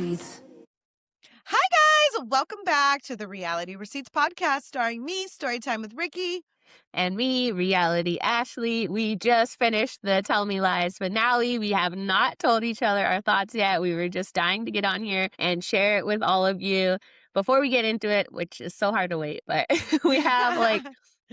Receipts. Hi, guys. Welcome back to the Reality Receipts podcast starring me, Storytime with Ricky. And me, Reality Ashley. We just finished the Tell Me Lies finale. We have not told each other our thoughts yet. We were just dying to get on here and share it with all of you. Before we get into it, which is so hard to wait, but we have like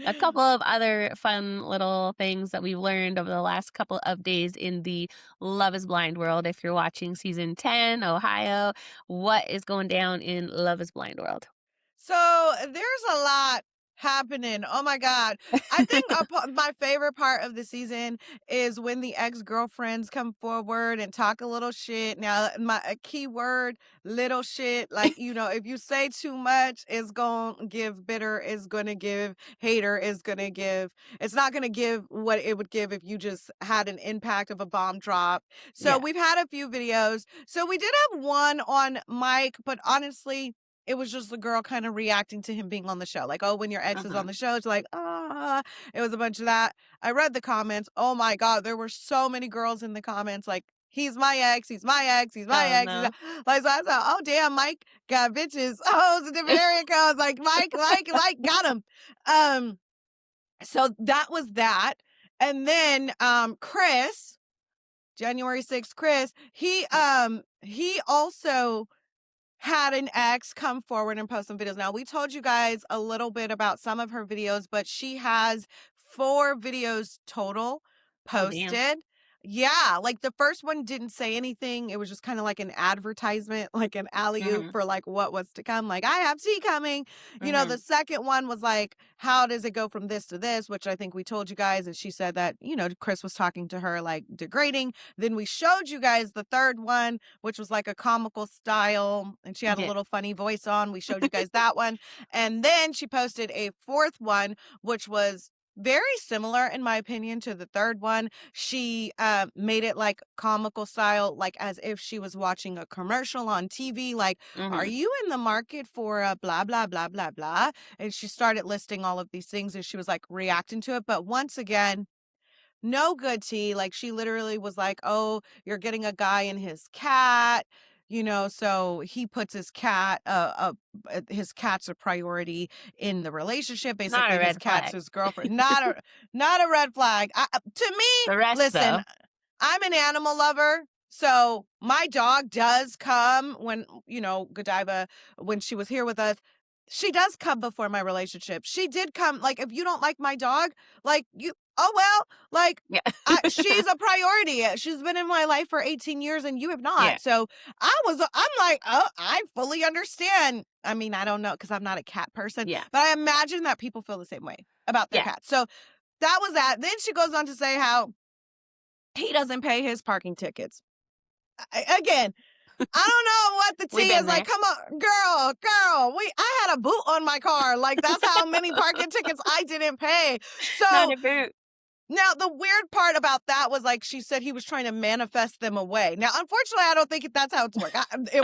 a couple of other fun little things that we've learned over the last couple of days in the Love is Blind world. If you're watching season 10, Ohio, what is going down in Love is Blind world? So there's a lot happening. Oh my God. I think my favorite part of the season is when the ex-girlfriends come forward and talk a little shit. Now, a key word, little shit. Like, if you say too much, it's going to give bitter, is going to give hater, is going to give, it's not going to give what it would give if you just had an impact of a bomb drop. So Yeah. we've had a few videos. So we did have one on Mike, but honestly, it was just the girl kind of reacting to him being on the show. Like, oh, when your ex is on the show, it's like, it was a bunch of that. I read the comments. Oh my God, there were so many girls in the comments like, he's my ex, he's my ex, he's my ex. No. Like, so I thought, oh damn, Mike got bitches. Oh, it's a different area code. I was like, Mike got him. So that was that. And then Chris, January 6th, Chris, he also had an ex come forward and post some videos. Now, we told you guys a little bit about some of her videos, but she has 4 videos total posted. Yeah, like the first one didn't say anything. It was just kind of like an advertisement, like an alley-oop for like what was to come. Like, I have tea coming. The second one was like, how does it go from this to this? Which I think we told you guys. And she said that, Chris was talking to her like degrading. Then we showed you guys the third one, which was like a comical style. And she had a little funny voice on. We showed you guys that one. And then she posted a fourth one, which was very similar, in my opinion, to the third one. She made it like comical style, like as if she was watching a commercial on TV, like, are you in the market for a blah, blah, blah, blah, blah? And she started listing all of these things and she was like reacting to it. But once again, no good tea. Like, she literally was like, oh, you're getting a guy and his cat, so he puts his cat's a priority in the relationship. Basically, his cat's his girlfriend. Not a red flag. To me, The rest, listen, though. I'm an animal lover. So my dog does come when, Godiva, when she was here with us, she does come before my relationship. She did come. Like, if you don't like my dog, like, oh, well, like, Yeah. she's a priority. She's been in my life for 18 years and you have not. Yeah. So I'm like, oh, I fully understand. I mean, I don't know because I'm not a cat person, but I imagine that people feel the same way about their cats. So that was that. Then she goes on to say how he doesn't pay his parking tickets. Again, I don't know what the tea is. Like, come on, girl, I had a boot on my car. Like, that's how many parking tickets I didn't pay. So Not a boot. Now, the weird part about that was, like, she said he was trying to manifest them away. Now, unfortunately, I don't think that's how it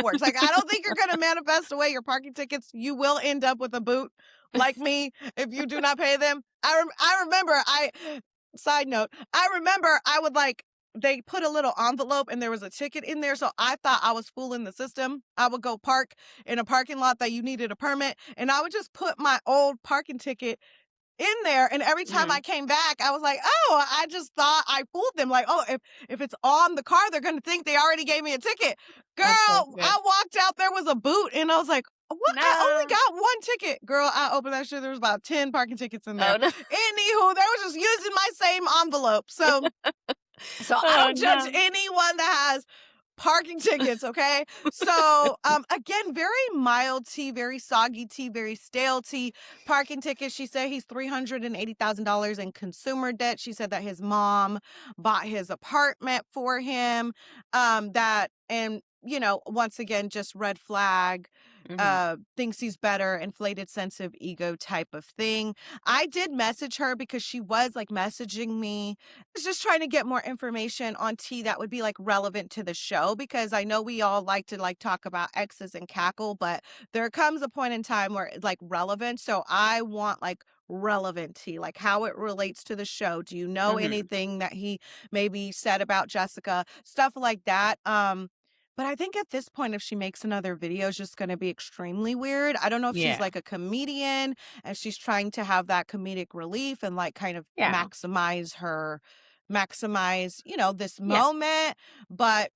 works. Like, I don't think you're going to manifest away your parking tickets. You will end up with a boot, like me, if you do not pay them. I remember, side note, I would, like, they put a little envelope and there was a ticket in there. So I thought I was fooling the system. I would go park in a parking lot that you needed a permit, and I would just put my old parking ticket in there, and every time I came back, I was like, oh, I just thought I fooled them. Like, oh, if it's on the car, they're gonna think they already gave me a ticket. Girl, I walked out, there was a boot, and I was like, what? No. I only got one ticket. Girl, I opened that shit, there was about 10 parking tickets in there. Oh, no. Anywho, they were just using my same envelope. So I don't judge anyone that has parking tickets, okay? So, again, very mild tea, very soggy tea, very stale tea. Parking tickets, she said he's $380,000 in consumer debt. She said that his mom bought his apartment for him. Once again, just red flag. Thinks he's better, inflated sense of ego type of thing. I did message her because she was like messaging me. I was just trying to get more information on tea that would be like relevant to the show, because I know we all like to like talk about exes and cackle, but there comes a point in time where it's like relevant. So I want like relevant tea, like how it relates to the show. Do you know anything that he maybe said about Jessica? Stuff like that. But I think at this point, if she makes another video, it's just gonna be extremely weird. I don't know if she's Yeah. like a comedian and she's trying to have that comedic relief and like kind of Yeah. maximize, this Yeah. moment, but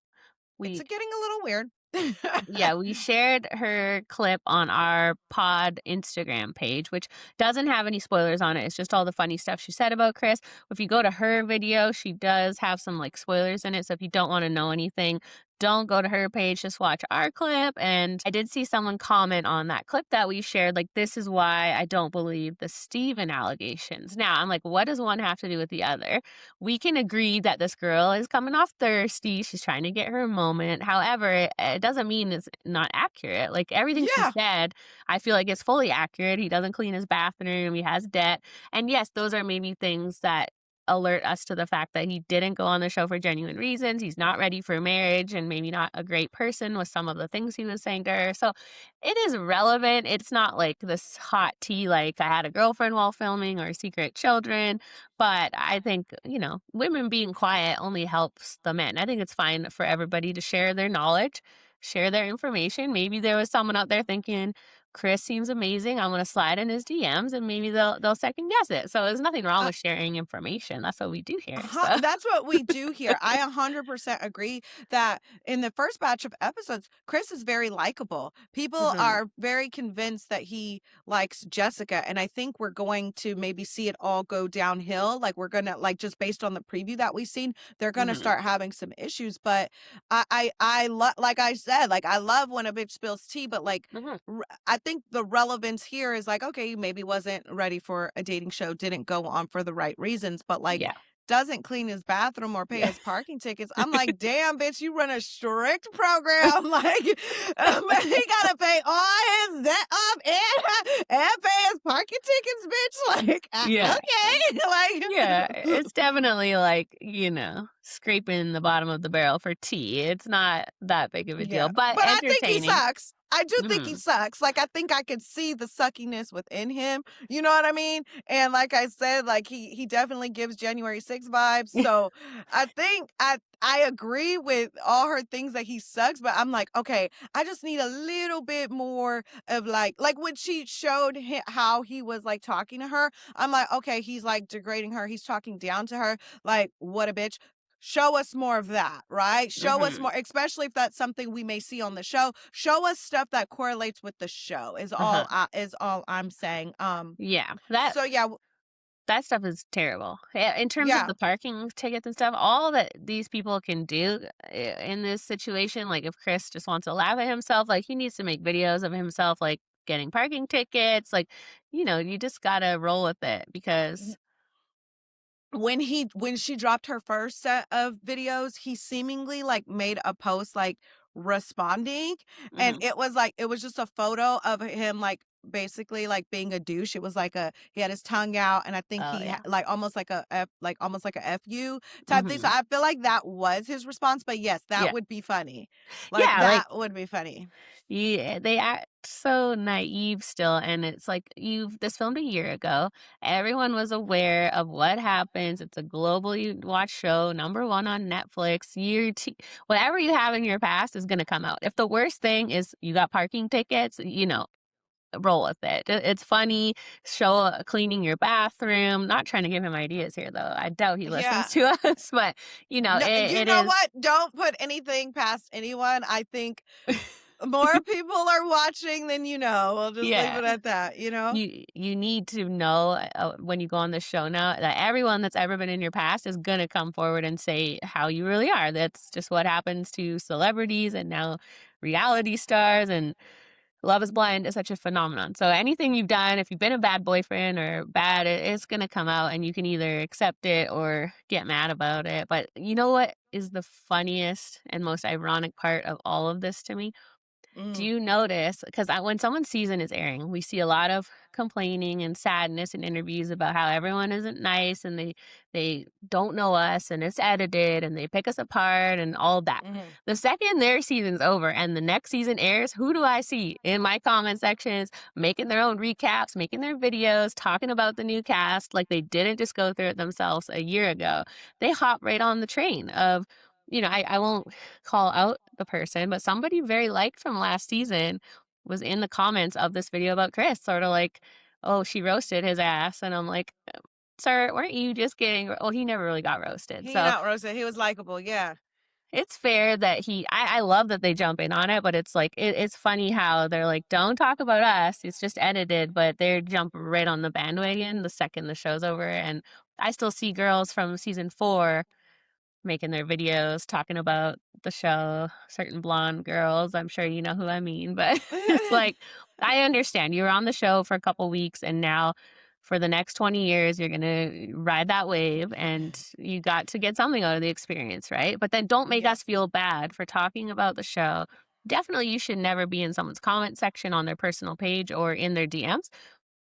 it's We getting a little weird. Yeah, we shared her clip on our pod Instagram page, which doesn't have any spoilers on it. It's just all the funny stuff she said about Chris. If you go to her video, she does have some like spoilers in it. So if you don't want to know anything, don't go to her page, just watch our clip. And I did see someone comment on that clip that we shared, like, this is why I don't believe the Steven allegations. Now, I'm like, what does one have to do with the other? We can agree that this girl is coming off thirsty. She's trying to get her moment. However, it doesn't mean it's not accurate. Like everything she Yeah. said, I feel like it's fully accurate. He doesn't clean his bathroom. He has debt. And yes, those are maybe things that alert us to the fact that he didn't go on the show for genuine reasons. He's not ready for marriage and maybe not a great person with some of the things he was saying to her. So it is relevant. It's not like this hot tea, like I had a girlfriend while filming or secret children. But I think, women being quiet only helps the men. I think it's fine for everybody to share their knowledge, share their information. Maybe there was someone out there thinking, Chris seems amazing. I'm gonna slide in his DMs and maybe they'll second guess it. So there's nothing wrong with sharing information. That's what we do here. So That's what we do here. I 100% agree that in the first batch of episodes, Chris is very likable. People mhm, are very convinced that he likes Jessica, and I think we're going to maybe see it all go downhill. Like we're gonna like just based on the preview that we've seen, they're gonna mhm, start having some issues. But like I said, like I love when a bitch spills tea, but like mhm. I think the relevance here is like, okay, maybe wasn't ready for a dating show, didn't go on for the right reasons, but like Yeah. doesn't clean his bathroom or pay Yeah. his parking tickets. I'm like, damn, bitch, you run a strict program. Like, he gotta pay all his debt off and pay his parking tickets, bitch. Like, Yeah. okay, Yeah, like, it's definitely like, scraping the bottom of the barrel for tea. It's not that big of a yeah, deal, but but I think he entertaining. sucks. I do think he Mhm. sucks. Like, I think I could see the suckiness within him. You know what I mean? And like I said, like he definitely gives January 6 vibes. So I think I agree with all her things that he sucks, but I'm like, okay, I just need a little bit more of like when she showed how he was like talking to her. I'm like, okay, he's like degrading her. He's talking down to her. Like, what a bitch. Show us more of that, right? Show us Mhm. more, especially if that's something we may see on the show. Show us stuff that correlates with the show. Uh-huh. Is all I'm saying. Yeah. That So yeah, that stuff is terrible. In terms of yeah. the parking tickets and stuff, all that these people can do in this situation, like if Chris just wants to laugh at himself, like he needs to make videos of himself, like getting parking tickets. Like, you just gotta roll with it because, When she dropped her first set of videos, he seemingly like made a post like responding, and mhm. it was just a photo of him like basically like being a douche. It was like he had his tongue out, and I think Oh, he yeah. like almost like a f like almost like a fu type thing. So Mhm. I feel like that was his response. But yes, that Yeah. would be funny. Like Yeah, like that would be funny. yeah, they act so naive still, and it's like you've this filmed a year ago. Everyone was aware of what happens. It's a globally watched show, number one on Netflix. Whatever you have in your past is gonna come out. If the worst thing is you got parking tickets, roll with it. It's funny. Show cleaning your bathroom. Not trying to give him ideas here, though. I doubt he listens Yeah. to us, but No, you it know is. what? Don't put anything past anyone. I think more people are watching than you know. We'll just leave Yeah. it at that, you know? You need to know when you go on the show now that everyone that's ever been in your past is gonna come forward and say how you really are. That's just what happens to celebrities and now reality stars, and Love is Blind is such a phenomenon. So anything you've done, if you've been a bad boyfriend or bad, it's gonna come out, and you can either accept it or get mad about it. But you know what is the funniest and most ironic part of all of this to me? Do Mm, you notice, because when someone's season is airing, we see a lot of complaining and sadness in interviews about how everyone isn't nice and they don't know us and it's edited and they pick us apart and all that. mhm. The second their season's over and the next season airs, who do I see in my comment sections making their own recaps, making their videos, talking about the new cast like they didn't just go through it themselves a year ago? They hop right on the train of I won't call out the person, but somebody very liked from last season was in the comments of this video about Chris, sort of like, "Oh, she roasted his ass," and I'm like, "Sir, weren't you just getting?" Well, he never really got roasted, He so not roasted. He was likable. Yeah. it's fair that I love that they jump in on it, but it's like it's funny how they're like, "Don't talk about us. It's just edited," but they jump right on the bandwagon the second the show's over. And I still see girls from season 4 making their videos talking about the show, certain blonde girls. I'm sure you know who I mean, but it's like, I understand you were on the show for a couple weeks and now for the next 20 years you're going to ride that wave and you got to get something out of the experience, right? But then don't make us Yes. feel bad for talking about the show. Definitely you should never be in someone's comment section on their personal page or in their DMs,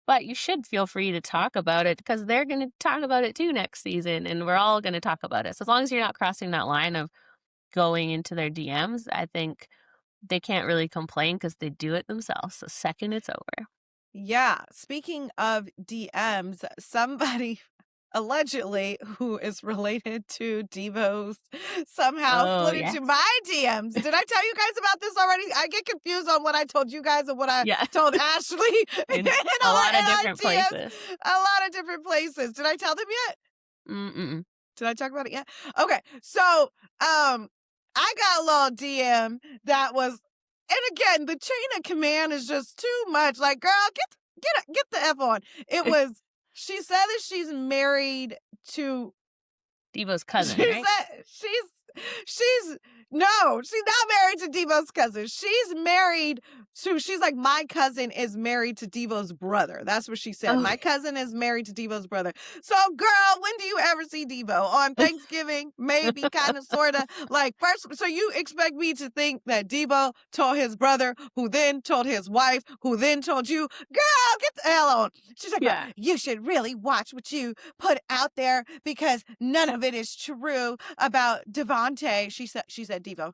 but you should feel free to talk about it because they're going to talk about it too next season, and we're all going to talk about it. So as long as you're not crossing that line of going into their DMs, I think they can't really complain because they do it themselves the second it's over. Yeah. Speaking of DMs, somebody allegedly who is related to Devo's somehow Oh, slid into yes. my DMs. Did I tell you guys about this already? I get confused on what I told you guys and what I Yeah. told Ashley In a lot in of our different DMs. places. A lot of different places. Did I tell them yet? Mm-mm. Did I talk about it yet? Okay. So, I got a little DM that was, and again, the chain of command is just too much. Like, girl, get the F on. It was, she said that she's married to, Devo's she cousin, right? said she's no, she's not married to Devo's cousin. She's married to, she's like, my cousin is married to Devo's brother. That's what she said. Oh, My cousin is married to Devo's brother. So, girl, when do you ever see Devo? On Thanksgiving? Maybe, kind of, sort of. Like, first, so you expect me to think that Devo told his brother, who then told his wife, who then told you, girl, get the hell on. She's like, yeah. you should really watch what you put out there because none of it is true about Devontae. She said Devo.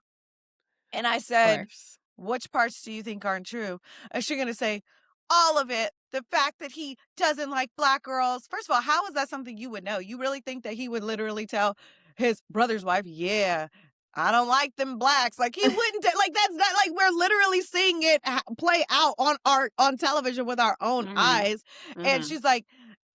And I Of said, course. which parts do you think aren't true? Is she going to say all of it? The fact that he doesn't like black girls. First of all, how is that something you would know? You really think that he would literally tell his brother's wife, yeah, I don't like them blacks. Like he wouldn't, like that's not, like we're literally seeing it play out on television with our own Mhm. eyes. And Mhm. she's like,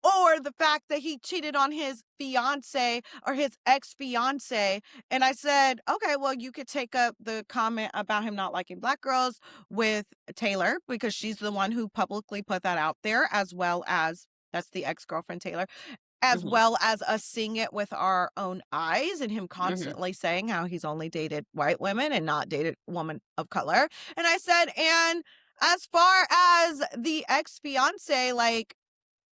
or the fact that he cheated on his fiance or his ex-fiance. And I said, okay, well, you could take up the comment about him not liking black girls with Taylor because she's the one who publicly put that out there, as well as, that's the ex-girlfriend Taylor, as Mhm. well as us seeing it with our own eyes and him Mhm. constantly saying how he's only dated white women and not dated women of color. And I said, and as far as the ex-fiance, like,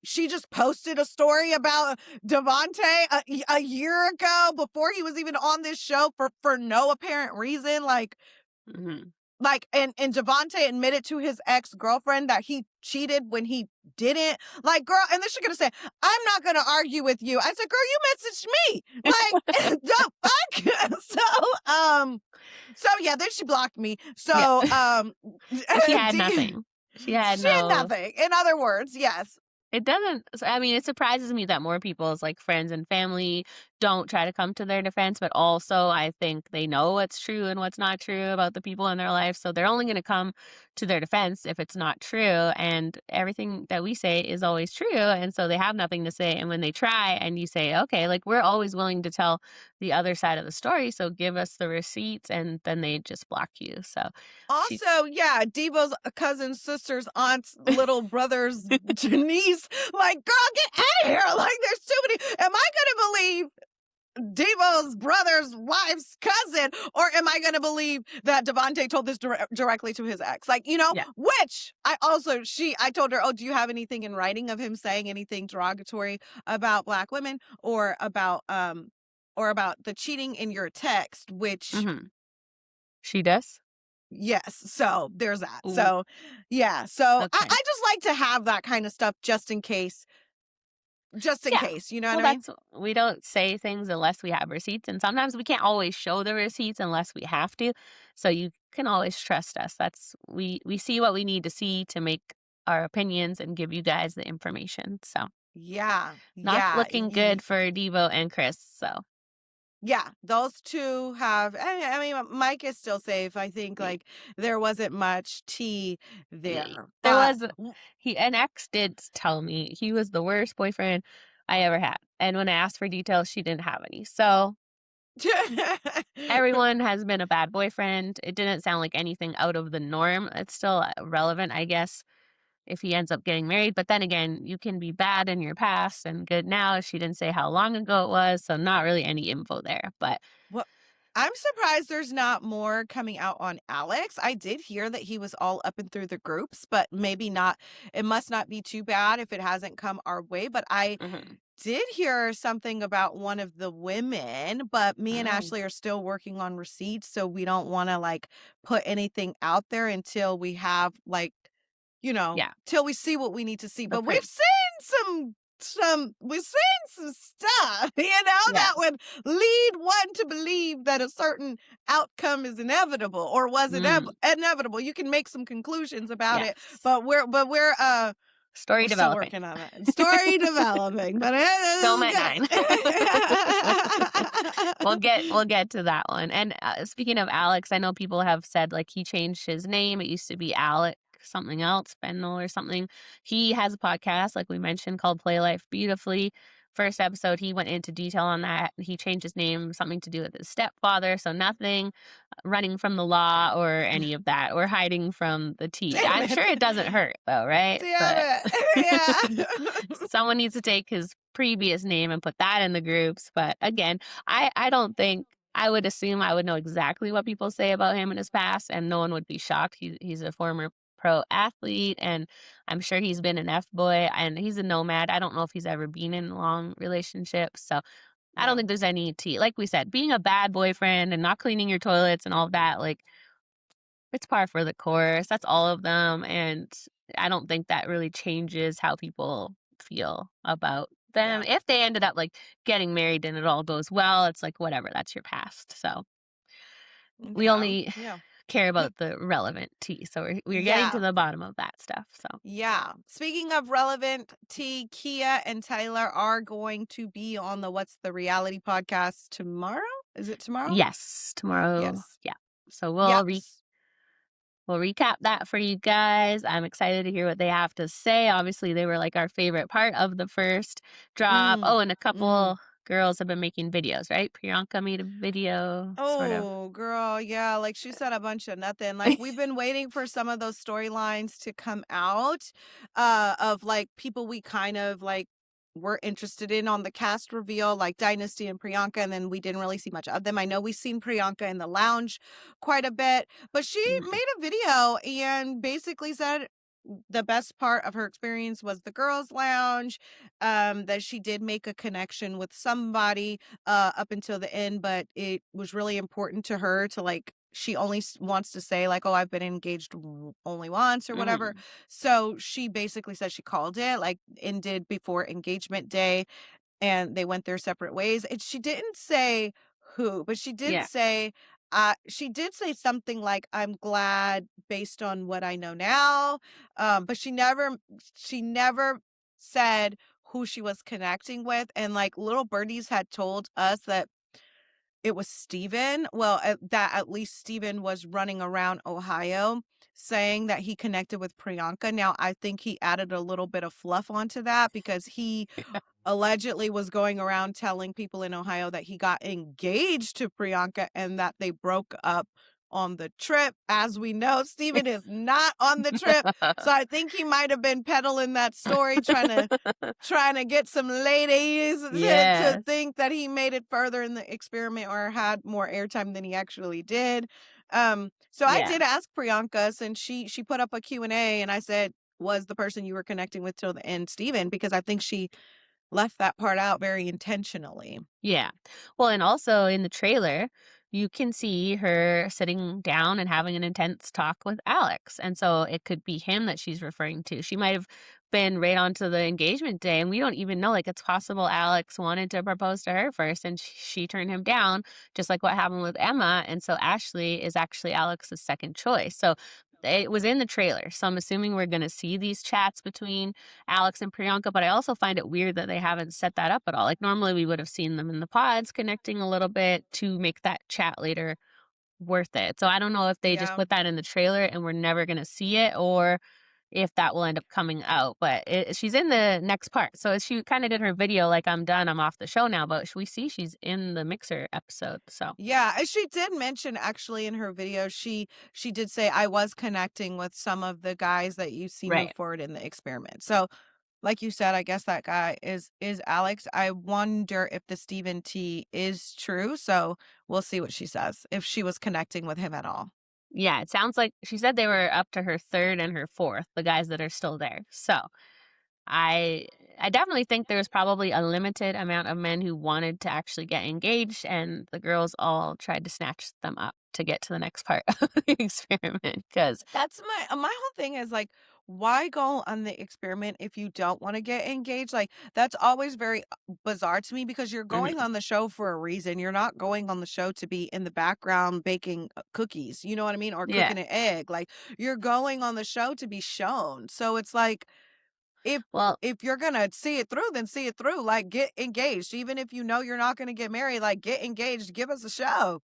she just posted a story about Devontae a year ago before he was even on this show for no apparent reason. Mhm. And Devontae admitted to his ex-girlfriend that he cheated when he didn't. Like, girl, and then she's gonna say, I'm not gonna argue with you. I said, girl, you messaged me. Like, the fuck? So yeah, then she blocked me. Yeah. So She had D- nothing. She had she had no. nothing. In other words, yes. It doesn't I mean, it surprises me that more people's, like, friends and family don't try to come to their defense, but also I think they know what's true and what's not true about the people in their life, so they're only gonna come to their defense if it's not true, and everything that we say is always true, and so they have nothing to say, and when they try and you say, "Okay, like, we're always willing to tell the other side of the story, so give us the receipts," and then they just block you, so she Also, yeah, Devo's cousin's sister's aunt's little brother's niece. Like, girl, get out of here. Like, there's too many. Am I going to believe Devo's brother's wife's cousin? Or am I going to believe that Devontae told this directly to his ex? Like, yeah. which I told her, oh, do you have anything in writing of him saying anything derogatory about black women or about the cheating in your text, which, Mhm. She does? yes, so there's that. Ooh, So, yeah, so okay. I just like to have that kind of stuff just in Yeah. case, you know what Well, I mean? that's we don't say things unless we have receipts, and sometimes we can't always show the receipts unless we have to. So you can always trust us. That's we see what we need to see to make our opinions and give you guys the information. So Yeah, not yeah, looking good for Devo and Chris. So Yeah, those 2 have I mean, Mike is still safe. I think, Yeah. like, there wasn't much tea Yeah. there, There but was w he an ex did tell me he was the worst boyfriend I ever had, and when I asked for details, she didn't have any. So, everyone has been a bad boyfriend. It didn't sound like anything out of the norm. It's still, relevant, I guess, if he ends up getting married, but then again, you can be bad in your past and good now. She didn't say how long ago it was, so not really any info there, but Well, I'm surprised there's not more coming out on Alex. I did hear that he was all up and through the groups, but maybe not. It must not be too bad if it hasn't come our way. But I mhm. did hear something about one of the women, but me and Oh, Ashley are still working on receipts. So we don't want to like put anything out there until we have like yeah, till we see what we need to see. the But we've proof. seen we've seen some stuff, Yeah. that would lead one to believe that a certain outcome is inevitable or was Mm, inevitable. You can make some conclusions about it, yes. but Story we're still developing. working on it. Story developing, but it Film is at 9. good. We'll get to that one, and, speaking of Alex, I know people have said, like, he changed his name. It used to be Alec something else, Fennel or something. He has a podcast, like we mentioned, called Play Life Beautifully. First episode, he went into detail on that. He changed his name, something to do with his stepfather, so nothing running from the law or any of that, or hiding from the tea. Damn I'm it. sure it doesn't hurt though, right? Damn But it. Yeah. someone needs to take his previous name and put that in the groups. But again, I don't think I would assume I would know exactly what people say about him in his past, and no one would be shocked. He's a former pro athlete, and I'm sure he's been an F boy, and he's a nomad. I don't know if he's ever been in long relationships, so I don't Yeah. think there's any tea. Like we said, being a bad boyfriend and not cleaning your toilets and all of that, like it's par for the course. That's all of them, and I don't think that really changes how people feel about them. Yeah. If they ended up, like, getting married and it all goes well, it's like, whatever, that's your past. So, we Okay. only Yeah. care about the relevant tea, so we're getting to Yeah. the bottom of that stuff, so Yeah. Speaking of relevant tea, Kia and Tyler are going to be on the What's the Reality podcast tomorrow? Is it tomorrow? yes, tomorrow Yes. yeah. So Yes. we'll recap that for you guys. I'm excited to hear what they have to say. Obviously, they were like our favorite part of the first drop. Oh, Mm. and a Mm. couple girls have been making videos, right? Priyanka made a video, sort of. Oh, girl, yeah, like, she said a bunch of nothing, like, we've been waiting for some of those storylines to come out, of, like, people we kind of, like, were interested in on the cast reveal, like Dynasty and Priyanka, and then we didn't really see much of them. I know we've seen Priyanka in the lounge quite a bit, but she Mhm. made a video and basically said the best part of her experience was the girls' lounge, that she did make a connection with somebody up until the end, but it was really important to her to like she only wants to say like, "Oh, I've been engaged only once" or whatever. Mhm. So she basically said she called it like ended before engagement day and they went their separate ways. And she didn't say who, but Yeah. she did say something like, "I'm glad based on what I know now." But she never said who she was connecting with. And like little birdies had told us that it was Steven. Well, that at least Steven was running around Ohio saying that he connected with Priyanka. Now, I think he added a little bit of fluff onto that because he allegedly was going around telling people in Ohio that he got engaged to Priyanka and that they broke up on the trip. As we know, Steven is not on the trip. So I think he might have been peddling that story, trying to get some ladies to Yes. think that he made it further in the experiment or had more airtime than he actually did. So I Yeah. did ask Priyanka since she put up a Q&A and I said, was the person you were connecting with till the end Steven? Because I think she left that part out very intentionally. Yeah. Well, and also in the trailer, you can see her sitting down and having an intense talk with Alex. And so it could be him that she's referring to. She might have been right onto the engagement day, and we don't even know. Like, it's possible Alex wanted to propose to her first and she turned him down, just like what happened with Emma. And so Ashley is actually Alex's second choice. So it was in the trailer, so I'm assuming we're gonna see these chats between Alex and Priyanka, but I also find it weird that they haven't set that up at all. Like, normally, we would have seen them in the pods connecting a little bit to make that chat later worth it. So I don't know if they just Yeah. put that in the trailer and we're never gonna see it, or if that will end up coming out, but she's in the next part. So she kinda did her video like, "I'm done, I'm off the show now," but we see she's in the Mixer episode, so Yeah, and she did mention actually in her video, she did say, "I was connecting with some of the guys that you see move right. forward in the experiment." So, like you said, I guess that guy is Alex. I wonder if the Stephen T is true, so we'll see what she says, if she was connecting with him at all. Yeah, it sounds like she said they were up to her 3rd and her 4th, the guys that are still there. So, I I definitely think there's probably a limited amount of men who wanted to actually get engaged, and the girls all tried to snatch them up to get to the next part of the experiment. Because That's my whole thing is, like, why go on the experiment if you don't wanna get engaged? Like, that's always very, bizarre to me because you're going on the show for a reason. You're not going on the show to be in the background baking, cookies, you know what I mean? Or yeah. cooking an egg. Like, you're going on the show to be shown. So it's like, if Well, if you're gonna see it through, then see it through. Like, get engaged. Even if you know you're not gonna get married, like, get engaged, give us a show.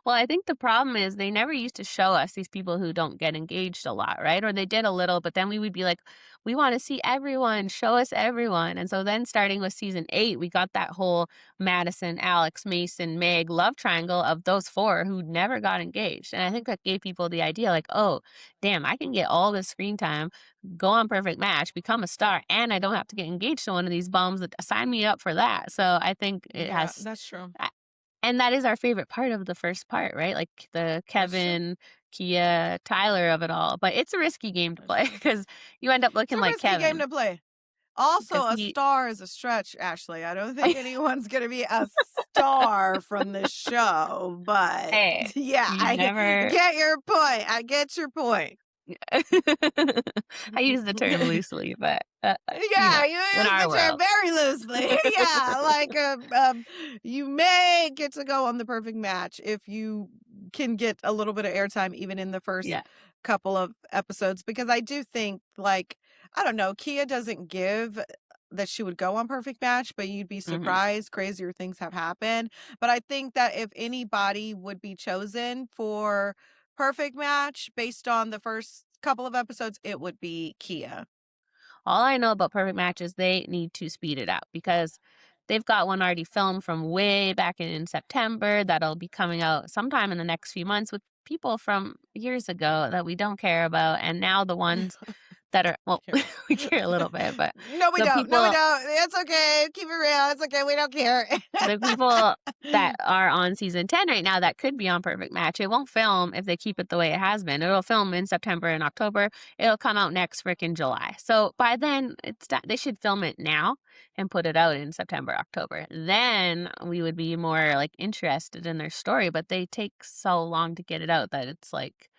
I think the problem is they never used to show us these people who don't get engaged a lot, right? Or they did a little, but then we would be like, we want to see everyone, show us everyone. And so then starting with season 8, we got that whole Madison, Alex, Mason, Meg love triangle of those 4 who never got engaged. And I think that gave people the idea like, oh, damn, I can get all this screen time, go on Perfect Match, become a star, and I don't have to get engaged to one of these bums that sign me up for that. So I think it Yeah, has that's true. and that is our favorite part of the first part, right? Like the That's true. Kevin, Kia, Tyler of it all. But it's a risky game to That's play true. because you end up It's looking a like risky game Kevin to play. because Also, a he star is a stretch, Ashley. I don't think anyone's gonna be a star from this show, but hey, yeah, you I never get your point. I get your point. I use the term loosely, but, Yeah, you in use our the term world. very loosely. Yeah, like, you may get to go on the perfect match if you can get a little bit of airtime even in the first Yeah. couple of episodes, because I do think, like, I don't know, Kia doesn't give that she would go on perfect match, but you'd be Mhm. surprised, crazier things have happened. But I think that if anybody would be chosen for perfect match based on the first couple of episodes, it would be Kia. All I know about Perfect Match is they need to speed it up because they've got one already filmed from way back in September that'll be coming out sometime in the next few months with people from years ago that we don't care about. And now the ones that are, well, Care. we care a little bit, but No, we the don't. No, we people don't. It's okay. Keep it real. It's okay. We don't care. the people that are on season 10 right now that could be on Perfect Match, it won't film if they keep it the way it has been. It'll film in September and October. It'll come out next frickin' July. So by then, they should film it now and put it out in September, October. Then we would be more like interested in their story, but they take so long to get it out that it's like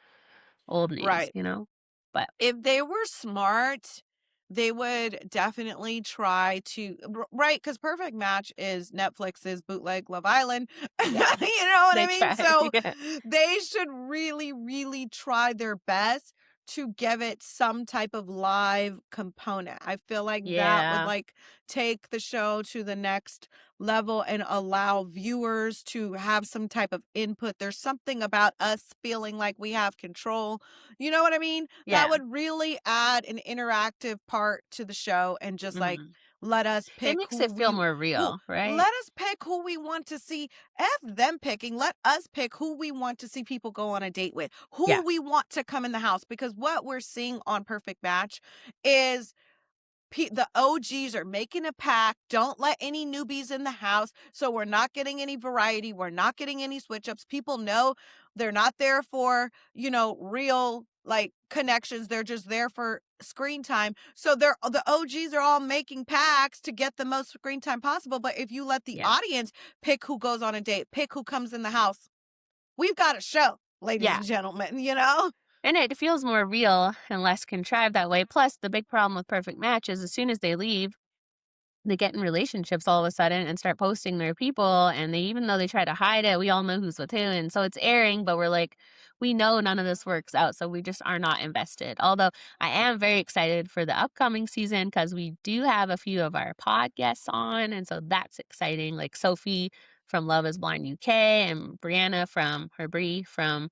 old news, Right. you know? But If they were smart, they would definitely try to right, because Perfect Match is Netflix's bootleg Love Island. You yeah, know what I they mean? try. So, Yeah. they should really, really try their best to give it some type of live component. I feel like that would, Yeah. like, take the show to the next level and allow viewers to have some type of input. There's something about us feeling like we have control, you know what I mean? That Yeah. would really add an interactive part to the show and just, like, Mhm. let us It pick makes it feel more who real, right? let us pick who we want to see. F them picking. Let us pick who we want to see people go on a date with, Yeah. who we want to come in the house, because what we're seeing on Perfect Match is the OGs are making a pact. Don't let any newbies in the house. So we're not getting any variety. We're not getting any switch ups. People know they're not there for, real, like, connections. They're just there for screen time. So the OGs are all making pacts to get the most screen time possible. But if you let the Yeah. audience pick who goes on a date, pick who comes in the house, we've got a show, ladies Yeah. and gentlemen. And it feels more real and less contrived that way. Plus, the big problem with Perfect Match is as soon as they leave, they get in relationships all of a sudden and start posting their people, and they, even though they try to hide it, we all know who's with who, and so it's airing, but we're like, we know none of this works out, so we just are not invested. Although I am very excited for the upcoming season because we do have a few of our pod guests on, and so that's exciting, like Sophie from Love Is Blind UK and Brianna from her Brie from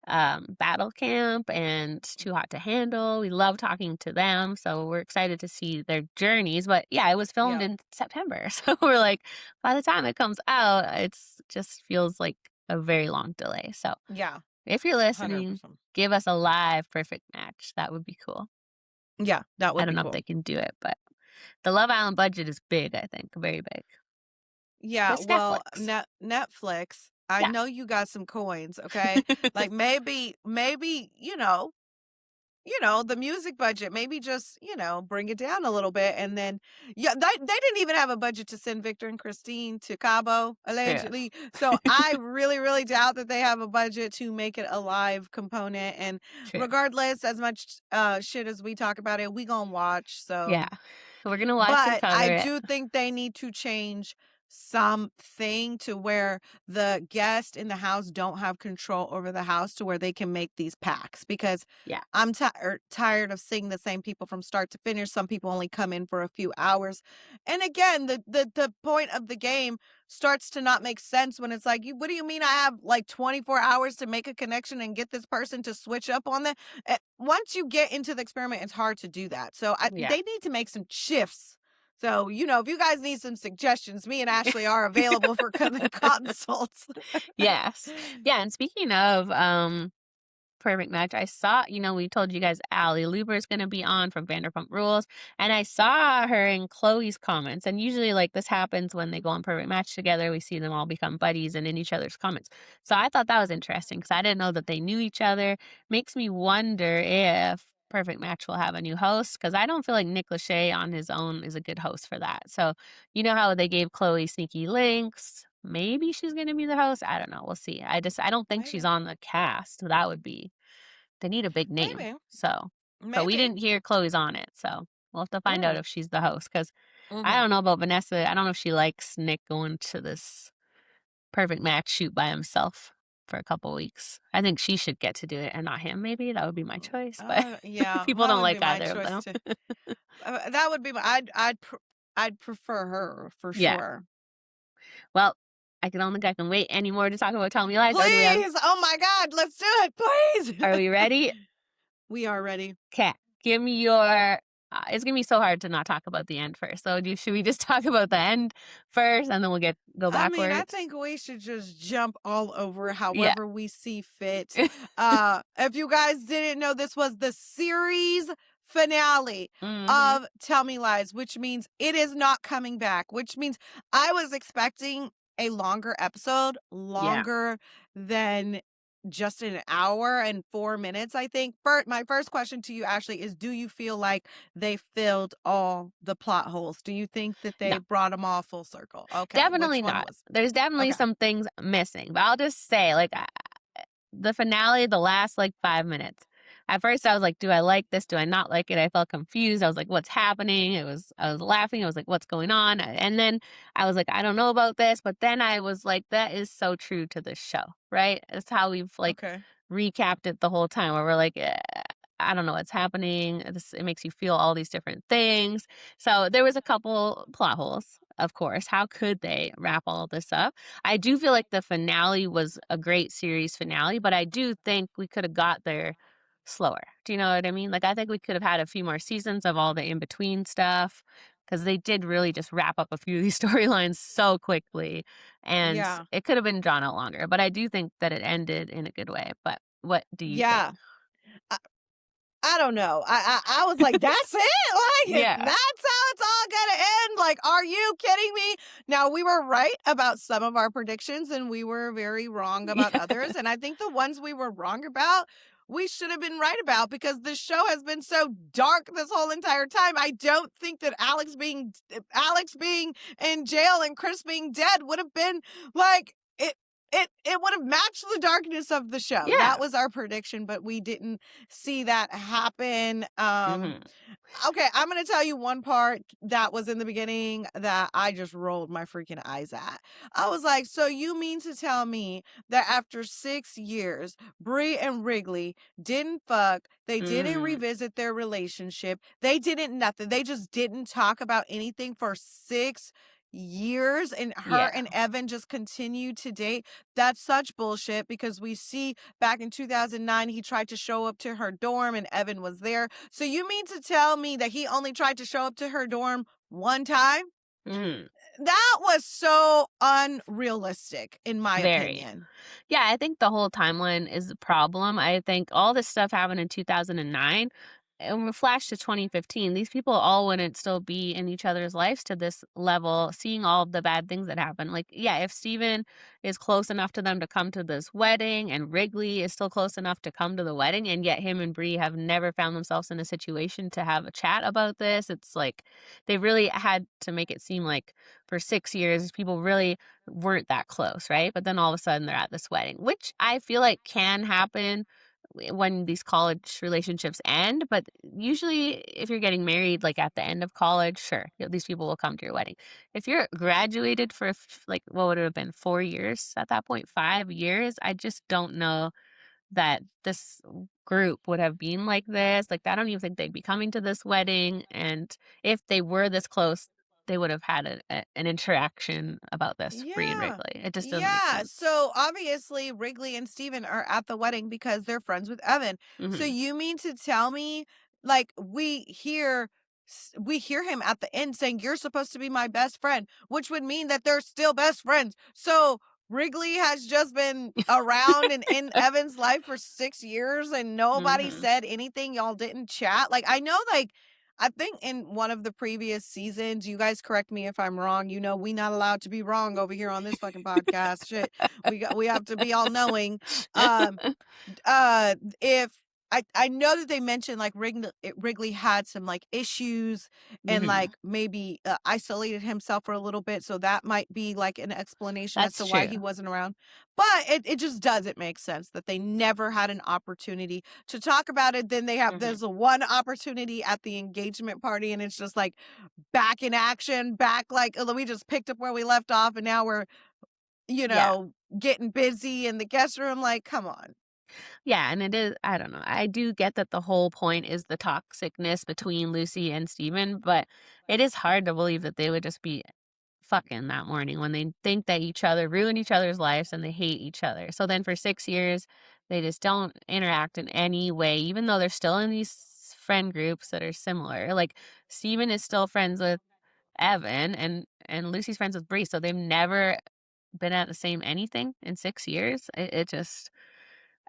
Battle Camp and Too Hot to Handle. We love talking to them, so we're excited to see their journeys. But yeah, it was filmed Yeah. in September, so we're like, by the time it comes out, it's just feels like a very long delay. So Yeah. if you're listening, 100%. give us a live perfect match. That would be cool. Yeah, that I would don't be know if cool. they can do it, but the Love Island budget is big. I think very big. Yeah, It's well, Netflix. Netflix, I Yeah, know you got some coins, okay? Like maybe, the music budget, maybe just, bring it down a little bit and then yeah, they didn't even have a budget to send Victor and Christine to Cabo, true, allegedly. So I really, really doubt that they have a budget to make it a live component. And true. regardless, as much shit as we talk about it, we gonna watch. Yeah, So we're gonna watch and but I cover it. do think they need to change something to where the guest in the house don't have control over the house to where they can make these packs because Yeah, I'm tired of seeing the same people from start to finish. Some people only come in for a few hours. And again, the point of the game starts to not make sense when it's like, what do you mean I have like 24 hours to make a connection and get this person to switch up on that? Once you get into the experiment, it's hard to do that. So yeah. they need to make some shifts. So, if you guys need some suggestions, me and Ashley are available for consults. Yes. Yeah, and speaking of, perfect match, I saw, we told you guys Allie Luber is gonna be on from Vanderpump Rules, and I saw her in Chloe's comments, and usually, like, this happens when they go on Perfect Match together, we see them all become buddies and in each other's comments. So I thought that was interesting because I didn't know that they knew each other. Makes me wonder if Perfect Match will have a new host because I don't feel like Nick Lachey on his own is a good host for that. So, you know how they gave Chloe sneaky links? Maybe she's gonna be the host. I don't know. We'll see. I don't think she's Maybe. on the cast. That would be, they need a big name. Maybe. So, but we Maybe. didn't hear Chloe's on it. So we'll have to find out Mm, if she's the host. Because I mhm. don't know about Vanessa. I don't know if she likes Nick going to this perfect match shoot by himself for a couple weeks. I think she should get to do it and not him. Maybe that would be my choice. But Yeah, people that don't would be like my either of choice them. too. That would be my, I'd prefer her for Yeah. sure. Well, I can wait anymore to talk about Tell Me Lies, or do we have? Please. Oh my God. Let's do it. Are Please. we ready? We are ready. Okay, give me your. It's gonna be so hard to not talk about the end first. So, should we just talk about the end first, and then we'll go I mean, I backwards? think we should just jump all over Yeah. however we see fit. If you guys didn't know, this was the series finale Mhm. of Tell Me Lies, which means it is not coming back, which means I was expecting a longer episode, Yeah. longer than just an hour and 4 minutes, I think. My first question to you, Ashley, is do you feel like they filled all the plot holes? Do you think that No, they brought them all full circle? Okay, which definitely one not. was? There's definitely Okay, some things missing, but I'll just say, like, the finale, the last, like, 5 minutes. At first, I was like, "Do I like this? Do I not like it?" I felt confused. I was like, "What's happening?" I was laughing. I was like, "What's going on?" And then I was like, "I don't know about this," but then I was like, "That is so true to this show," right? It's how we've, like, okay. recapped it the whole time where we're like, I don't know what's happening. It makes you feel all these different things. So there was a couple plot holes, of course. How could they wrap all this up? I do feel like the finale was a great series finale, but I do think we could have got there slower. Do you know what I mean? Like, I think we could have had a few more seasons of all the in between stuff because they did really just wrap up a few of these storylines so quickly, and Yeah, it could have been drawn out longer. But I do think that it ended in a good way. But what do you think? yeah. I don't know. I was like, that's it? Like, Yeah. that's how it's all gonna end? Like, are you kidding me? Now, we were right about some of our predictions and we were very wrong about Yeah. others. And I think the ones we were wrong about, we should have been right about because the show has been so dark this whole entire time. I don't think that Alex being in jail and Chris being dead would have been like it. it would have matched the darkness of the show. Yeah. That was our prediction, but we didn't see that happen. Mhm. Okay, I'm gonna tell you one part that was in the beginning that I just rolled my freaking eyes at. I was like, so you mean to tell me that after 6 years, Bree and Wrigley didn't fuck, they didn't Mhm. revisit their relationship, they didn't nothing, they just didn't talk about anything for 6 years, and her Yeah. and Evan just continued to date? That's such bullshit because we see back in 2009 he tried to show up to her dorm and Evan was there. So you mean to tell me that he only tried to show up to her dorm one time? Mhm. That was so unrealistic, in my Very. opinion. Yeah, I think the whole timeline is the problem. I think all this stuff happened in 2009. And we flash to 2015. These people all wouldn't still be in each other's lives to this level, seeing all of the bad things that happen. Like, yeah, if Steven is close enough to them to come to this wedding, and Wrigley is still close enough to come to the wedding, and yet him and Bree have never found themselves in a situation to have a chat about this, it's like they really had to make it seem like for 6 years, people really weren't that close, right? But then all of a sudden they're at this wedding, which I feel like can happen when these college relationships end. But usually, if you're getting married like at the end of college, sure, these people will come to your wedding. If you're graduated for like what would it have been 4 years at that point, 5 years, I just don't know that this group would have been like this. Like, I don't even think they'd be coming to this wedding. And if they were this close, they would have had an interaction about this, Bree and Yeah. Wrigley. It just doesn't make Yeah. sense. So obviously Wrigley and Steven are at the wedding because they're friends with Evan. So Hmm. you mean to tell me, like, we hear him at the end saying you're supposed to be my best friend, which would mean that they're still best friends. So Wrigley has just been around and in Evan's life for 6 years and nobody Hmm. said anything. Y'all didn't chat. Like, I know, like, I think in one of the previous seasons, you guys correct me if I'm wrong. You know, we not allowed to be wrong over here on this fucking podcast. Shit, we have to be all knowing. Um, if I know that they mentioned like Wrigley had some like issues and Hmm. like maybe isolated himself for a little bit, so that might be like an explanation as That's to why true. he wasn't around. But it just doesn't make sense that they never had an opportunity to talk about it. Then Hmm. there's a one opportunity at the engagement party, and it's just like back in action, back like we just picked up where we left off, and now we're you Yeah. know getting busy in the guest room. Like, come on. Yeah. And it is, I don't know. I do get that the whole point is the toxicness between Lucy and Steven, but it is hard to believe that they would just be fucking that morning when they think that each other ruined each other's lives and they hate each other. So then for 6 years, they just don't interact in any way, even though they're still in these friend groups that are similar. Like Steven is still friends with Evan and Lucy's friends with Bree. So they've never been at the same anything in 6 years. It just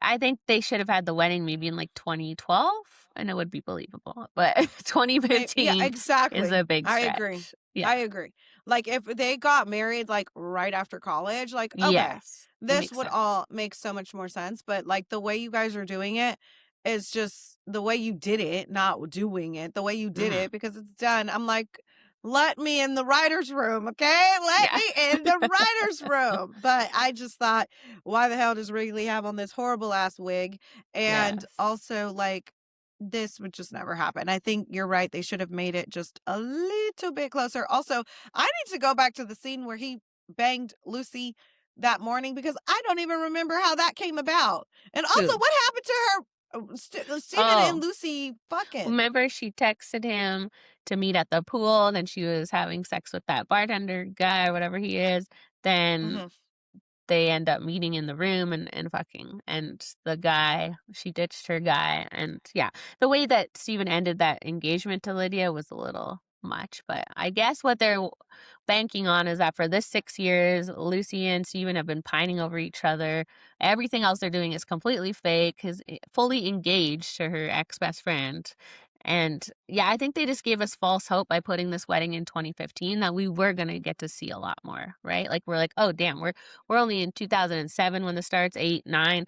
I think they should have had the wedding maybe in like 2012 and it would be believable. But Maybe, yeah, 2015 is exactly. a big I agree. stretch. Yeah. I agree. Like, if they got married, like, right after college, like, okay, Yes. It this makes would sense. all make so much more sense, but, like, the way you guys are doing it is just the way you did it, not doing it, the way you did Mhm. it because it's done. I'm like, "Let me in the writer's room, okay? Let Yeah. me in the writer's room." But I just thought, "Why the hell does Wrigley have on this horrible ass wig?" And Yes. also, like, this would just never happen. I think you're right. They should have made it just a little bit closer. Also, I need to go back to the scene where he banged Lucy that morning because I don't even remember how that came about. And also, Who? what happened to her? Steven and Oh, Lucy fucking. remember she texted him to meet at the pool, and then she was having sex with that bartender guy, whatever he is. Then Hmm. they end up meeting in the room and fucking. And the guy, she ditched her guy. And yeah, the way that Steven ended that engagement to Lydia was a little much. But I guess what they're banking on is that for this 6 years, Lucy and Steven have been pining over each other. Everything else they're doing is completely fake. He's fully engaged to her ex best friend. And yeah, I think they just gave us false hope by putting this wedding in 2015 that we were going to get to see a lot more, right? Like we're like, "Oh, damn, we're only in 2007 when this starts, 8, 9.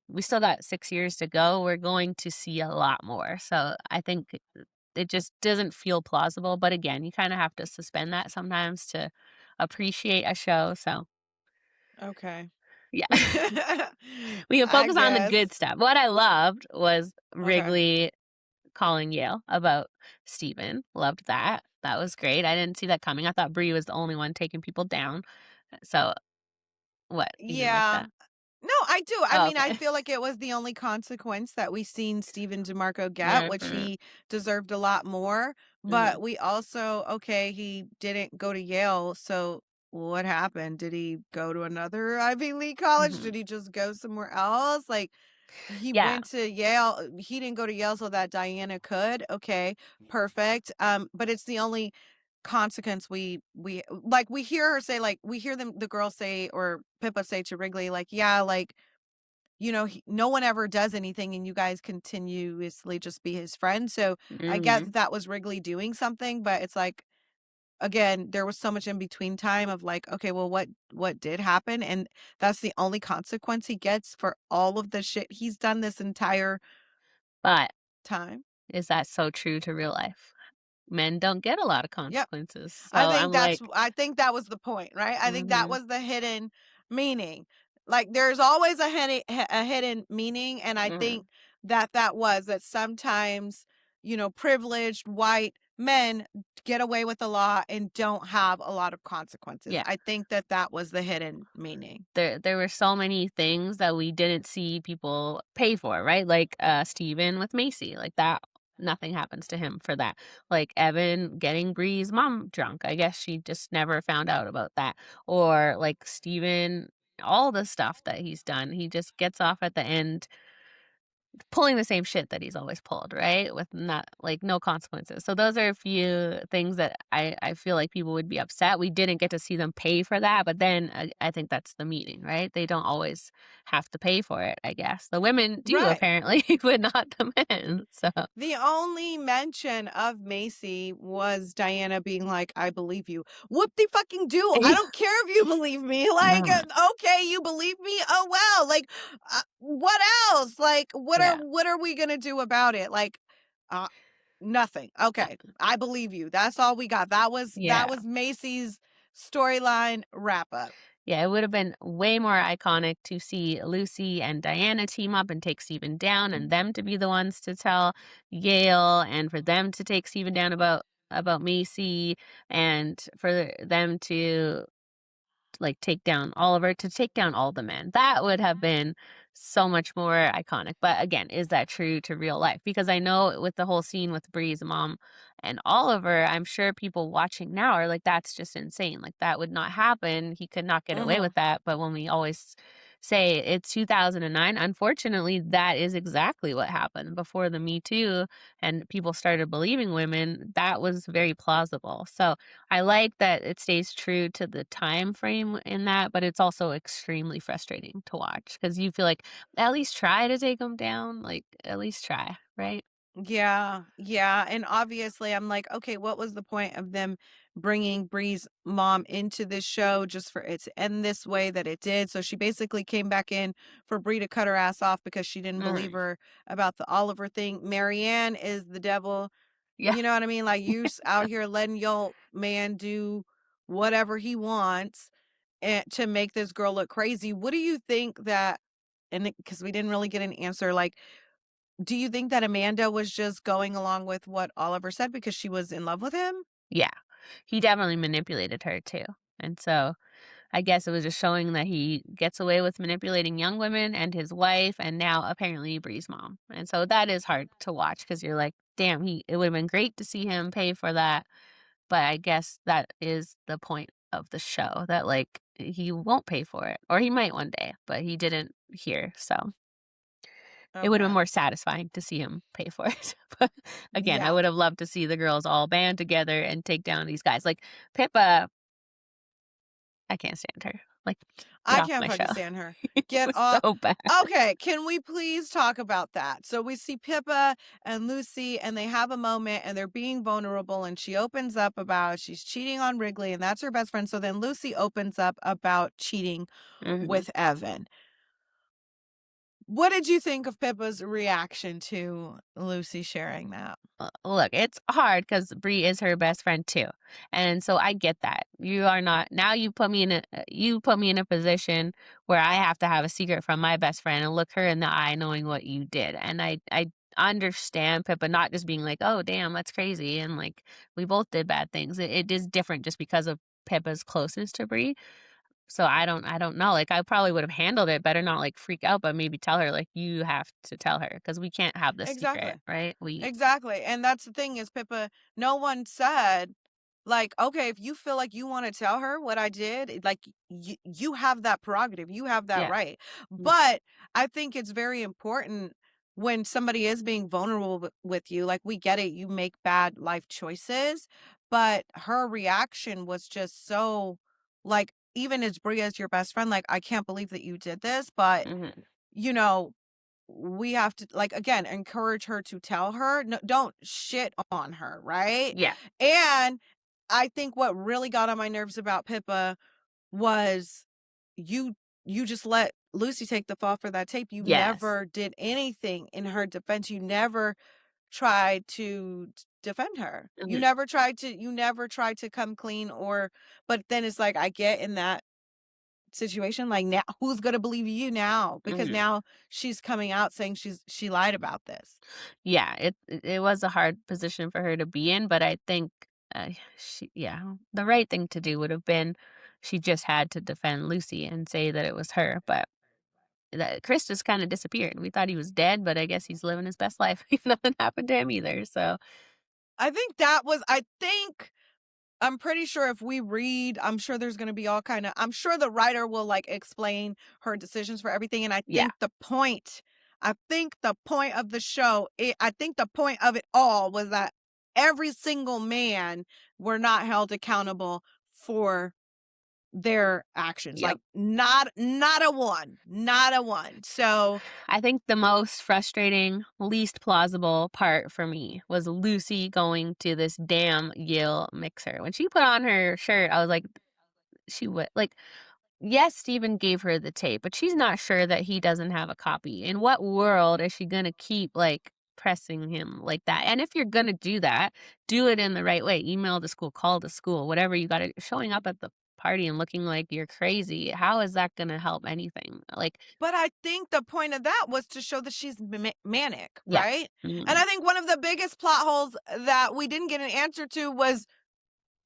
We still got 6 years to go. We're going to see a lot more." So, I think it just doesn't feel plausible, but again, you kinda have to suspend that sometimes to appreciate a show, so Okay. Yeah. We can I focus on the guess. good stuff. What I loved was Okay. Wrigley calling Yale about Steven. Loved that. That was great. I didn't see that coming. I thought Bree was the only one taking people down. So what? You didn't like Yeah. that? No, I do. I Oh, mean, I okay. feel like it was the only consequence that we seen Steven DeMarco get, which Mhm, he deserved a lot more. mhm, But we also, okay, he didn't go to Yale. So what happened? Did he go to another Ivy League college? mhm. Did he just go somewhere else? Like, he Yeah, went to Yale. He didn't go to Yale so that Diana could. Okay, perfect. But it's the only consequence we like we hear her say like we hear them the girls say or Pippa say to Wrigley like yeah like no one ever does anything and you guys continuously just be his friend. So I get mhm. that that was Wrigley doing something, but it's like again, there was so much in between time of like, okay, well, what did happen? And that's the only consequence he gets for all of the shit he's done this entire But time. is that so true to real life? Men don't get a lot of Yep. consequences. So I'm like, I think that was the point, right? I think that mhm, was the hidden meaning. Like there's always a hidden meaning, and I mhm. think that that was that sometimes, privileged white men get away with the law and don't have a lot of consequences. Yeah. I think that that was the hidden meaning. There were so many things that we didn't see people pay for, right? Like, Steven with Macy, like that nothing happens to him for that. Like, Evan getting Bree's mom drunk, I guess she just never found out about that. Or, like, Steven, all the stuff that he's done, he just gets off at the end pulling the same shit that he's always pulled, right? With not like no consequences. So those are a few things that I feel like people would be upset. We didn't get to see them pay for that, but then I think that's the meaning, right? They don't always have to pay for it, I guess. The women do Right. apparently, but not the men. So The only mention of Macy was Diana being like, "I believe you." Whoop de fucking do. I don't care if you believe me. Like, Mhm. okay, you believe me. Oh well. Like, what else? Like, Yeah. what are we gonna do about it? Like, uh, nothing. Uh, Okay, I believe you. That's all we got. That yeah. was Macy's storyline wrap up. Yeah, it would have been way more iconic to see Lucy and Diana team up and take Steven down and them to be the ones to tell Yale and for them to take Steven down about Macy and for them to like take down Oliver, to take down all the men. That would have been so much more iconic. But again, is that true to real life? Because I know with the whole scene with Bree's mom and Oliver, I'm sure people watching now are like, that's just insane. Like that would not happen. He could not get away Hmm. with that. But when we always say it's 2009, unfortunately, that is exactly what happened before the Me Too and people started believing women. That was very plausible. So I like that it stays true to the time frame in that, but it's also extremely frustrating to watch because you feel like at least try to take them down, like at least try, right? Yeah, yeah, and obviously, I'm like, okay, what was the point of them bringing Bree's mom into this show just for it to end this way that it did? So she basically came back in for Bree to cut her ass off because she didn't believe Mm, her about the Oliver thing. Marianne is the devil. yeah, You know what I mean? Like out here letting your man do whatever he wants and to make this girl look crazy. What do you think that? And because we didn't really get an answer, like do you think that Amanda was just going along with what Oliver said because she was in love with him? yeah. He definitely manipulated her too. And so I guess it was just showing that he gets away with manipulating young women and his wife and now apparently Bree's mom. And so that is hard to watch because you're like, damn, it would have been great to see him pay for that. But I guess that is the point of the show that, like, he won't pay for it, or he might one day, but he didn't here, so it would've been Okay. more satisfying to see him pay for it. But, again, I Yeah. would have loved to see the girls all band together and take down these guys. Like, Pippa, I can't stand her. Like, get I off can't my show. fucking stand her. It Get was off. so bad. Okay, can we please talk about that? So we see Pippa and Lucy and they have a moment and they're being vulnerable and she opens up about she's cheating on Wrigley and that's her best friend. So then Lucy opens up about cheating Mhm. with Evan. What did you think of Pippa's reaction to Lucy sharing that? Look, it's hard because Bree is her best friend too, and so I get that. You are not now. You put me in a position where I have to have a secret from my best friend and look her in the eye, knowing what you did. And I understand Pippa not just being like, "Oh, damn, that's crazy," and like we both did bad things. It is different just because of Pippa's closeness to Bree. So I don't know. Like I probably would have handled it better, not like freak out, but maybe tell her like you have to tell her because we can't have this secret, Exactly. right? We Exactly, and that's the thing is Pippa, no one said, like, "Okay, if you feel like you wanna tell her what I did," like, you have that prerogative, you have that yeah. right, Mm, but I think it's very important when somebody is being vulnerable with you, like, we get it, you make bad life choices, but her reaction was just so, like, even as Bria is your best friend, like, "I can't believe that you did this," but, mhm. you know, we have to, like, again, encourage her to tell her, no, don't shit on her, right? Yeah. And I think what really got on my nerves about Pippa was you you just let Lucy take the fall for that tape. You Yes. never did anything in her defense. You never tried to defend her. Mhm. You never tried to come clean, or but then it's like I get in that situation, like, now who's gonna believe you now? Because Mhm. now she's coming out saying she lied about this. Yeah, it was a hard position for her to be in, but I think, the right thing to do would have been she just had to defend Lucy and say that it was her, but that Chris just kinda disappeared. We thought he was dead, but I guess he's living his best life. Nothing happened to him either, so I think I'm pretty sure if we read, I'm sure there's gonna be all kinda I'm sure the writer will, like, explain her decisions for everything, and yeah. I think the point of the show, I think the point of it all was that every single man were not held accountable for their actions, like, Yep. not a one, not a one, so I think the most frustrating, least plausible part for me was Lucy going to this damn Yale mixer. When she put on her shirt, I was like, she would like yes, Steven gave her the tape, but she's not sure that he doesn't have a copy. In what world is she gonna keep, like, pressing him like that? And if you're gonna do that, do it in the right way. Email the school, call the school, whatever you gotta showing up at the party and looking like you're crazy, how is that gonna help anything? Like but I think the point of that was to show that she's manic, yeah. right? And Mhm. I think one of the biggest plot holes that we didn't get an answer to was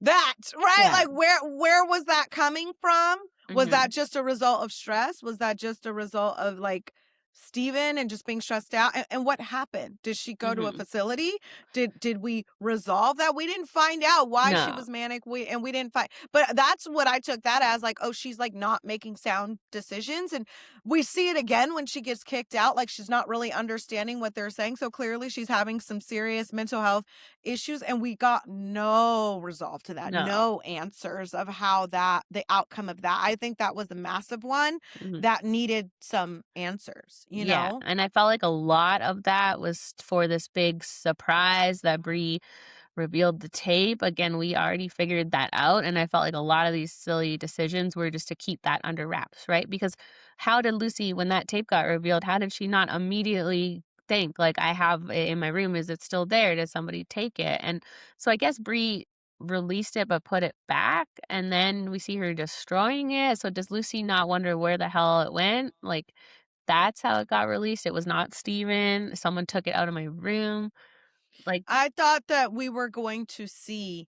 that, right? Yeah. Like, where was that coming from? Was that Mhm. just a result of stress? Was that just a result of, like, Steven and just being stressed out? And what happened? Did she go to a Mhm. facility? Did we resolve that? We didn't find out why she No. was manic, we didn't find, but that's what I took that as, like, oh, she's, like, not making sound decisions, and we see it again when she gets kicked out, like, she's not really understanding what they're saying, so clearly she's having some serious mental health issues, and we got no resolve to that, No. no answers of how that the outcome of that. I think that was a massive one Mhm. that needed some answers, you Yeah, know? and I felt like a lot of that was for this big surprise that Bree revealed the tape. Again, we already figured that out, and I felt like a lot of these silly decisions were just to keep that under wraps, right? Because how did Lucy, when that tape got revealed, how did she not immediately think like, "I have it in my room, is it still there? Did somebody take it?" And so I guess Bree released it but put it back, and then we see her destroying it, so does Lucy not wonder where the hell it went? Like, that's how it got released, it was not Steven, someone took it out of my room, like I thought that we were going to see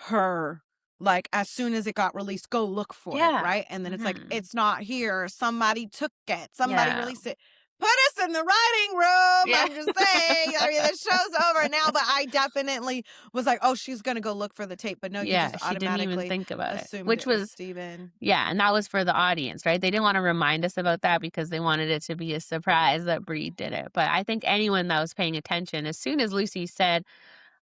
her, like, as soon as it got released, go look for it, yeah, right? And then it's like, mhm. "It's not here, somebody took it, somebody Yeah. released it." Put us in the writing room, Yeah. I'm just saying, I mean, the show's over now, but I definitely was like, "Oh, she's gonna go look for the tape," but no, you just Yeah, she didn't even automatically think about it, assumed which it was was Steven. yeah, and that was for the audience, right? They didn't wanna remind us about that because they wanted it to be a surprise that Bree did it, but I think anyone that was paying attention, as soon as Lucy said,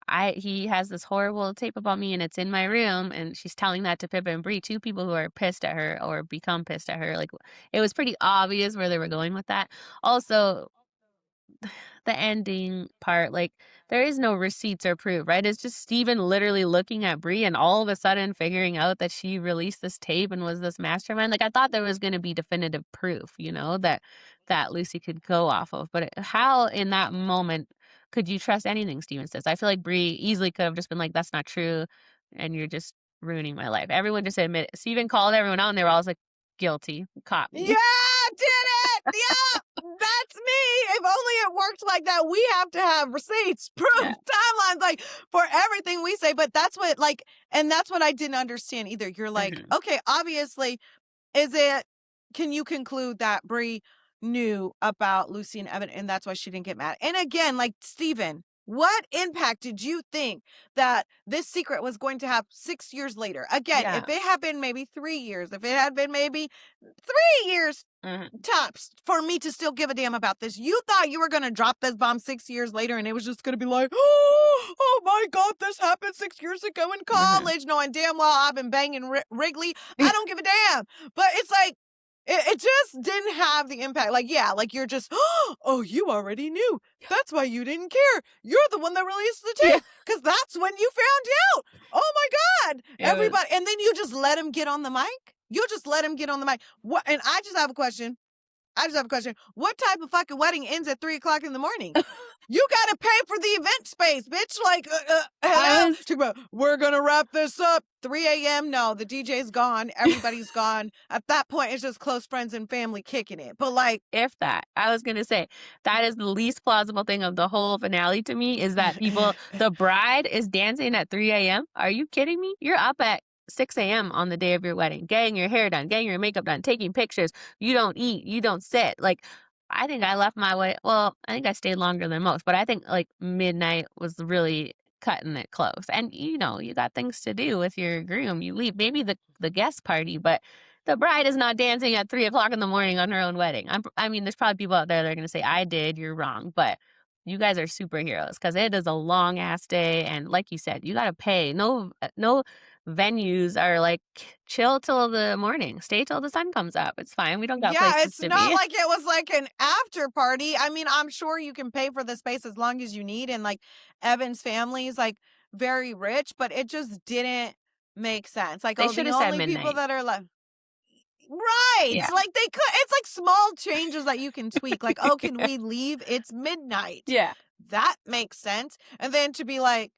"I he has this horrible tape about me and it's in my room," and she's telling that to Pippa and Bree, 2 people who are pissed at her or become pissed at her, like, it was pretty obvious where they were going with that. Also the ending part, like, there is no receipts or proof, right? It's just Steven literally looking at Bree and all of a sudden figuring out that she released this tape and was this mastermind. Like, I thought there was gonna be definitive proof, that Lucy could go off of, but how in that moment could you trust anything Steven says? I feel like Bree easily could have just been like, "That's not true, and you're just ruining my life." Everyone just admitted Steven called everyone out, and they were all just like, "Guilty, caught Yeah, me." did it! Yeah, that's me. If only it worked like that. We have to have receipts, proof, Yeah. timelines, like for everything we say. But that's what, like, and that's what I didn't understand either. You're like, Mhm. okay, obviously, is it, can you conclude that Bree knew about Lucy and Evan and that's why she didn't get mad? And again, like, Steven, what impact did you think that this secret was going to have 6 years later? Again, Yeah. if it had been maybe 3 years, if it had been maybe 3 years Mhm. tops for me to still give a damn about this. You thought you were going to drop this bomb 6 years later and it was just going to be like, oh my God, this happened 6 years ago in Mhm. college, knowing damn well I've been banging Wrigley. I don't give a damn. But it's like, it just didn't have the impact. Like, yeah, like you're just, oh, you already knew. That's why you didn't care. You're the one that released the Yeah. tape because that's when you found out. Oh my God. It was Everybody. And then you just let him get on the mic. You just let him get on the mic. What? And I just have a question. What type of fucking wedding ends at 3 o'clock in the morning? You gotta pay for the event space, bitch. Like, I hello? was Talk about, we're gonna wrap this up. 3 a.m. No, the DJ's gone. Everybody's gone. At that point, it's just close friends and family kicking it. But like, if that. I was gonna say, that is the least plausible thing of the whole finale to me is that the bride is dancing at 3 a.m. Are you kidding me? You're up at 6 a.m. on the day of your wedding, getting your hair done, getting your makeup done, taking pictures. You don't eat, you don't sit. Like, I think I left my way well, I think I stayed longer than most, but I think, like, midnight was really cutting it close. And, you got things to do with your groom. You leave maybe the guest party, but the bride is not dancing at 3 o'clock in the morning on her own wedding. I mean, there's probably people out there that are gonna say, "I did, you're wrong," but you guys are superheroes because it is a long ass day, and like you said, you gotta pay. No venues are like, "Chill till the morning, stay till the sun comes up, it's fine, we don't got yeah, places it's to not be." like it was like an after party. I mean, I'm sure you can pay for the space as long as you need. And like Evan's family is like very rich, but it just didn't make sense. Like, They oh, the shoulda said only people midnight. that are like, right. Yeah. Like they could, it's like small changes that you can tweak. Like, oh, can we leave? It's midnight. Yeah. That makes sense. And then to be like,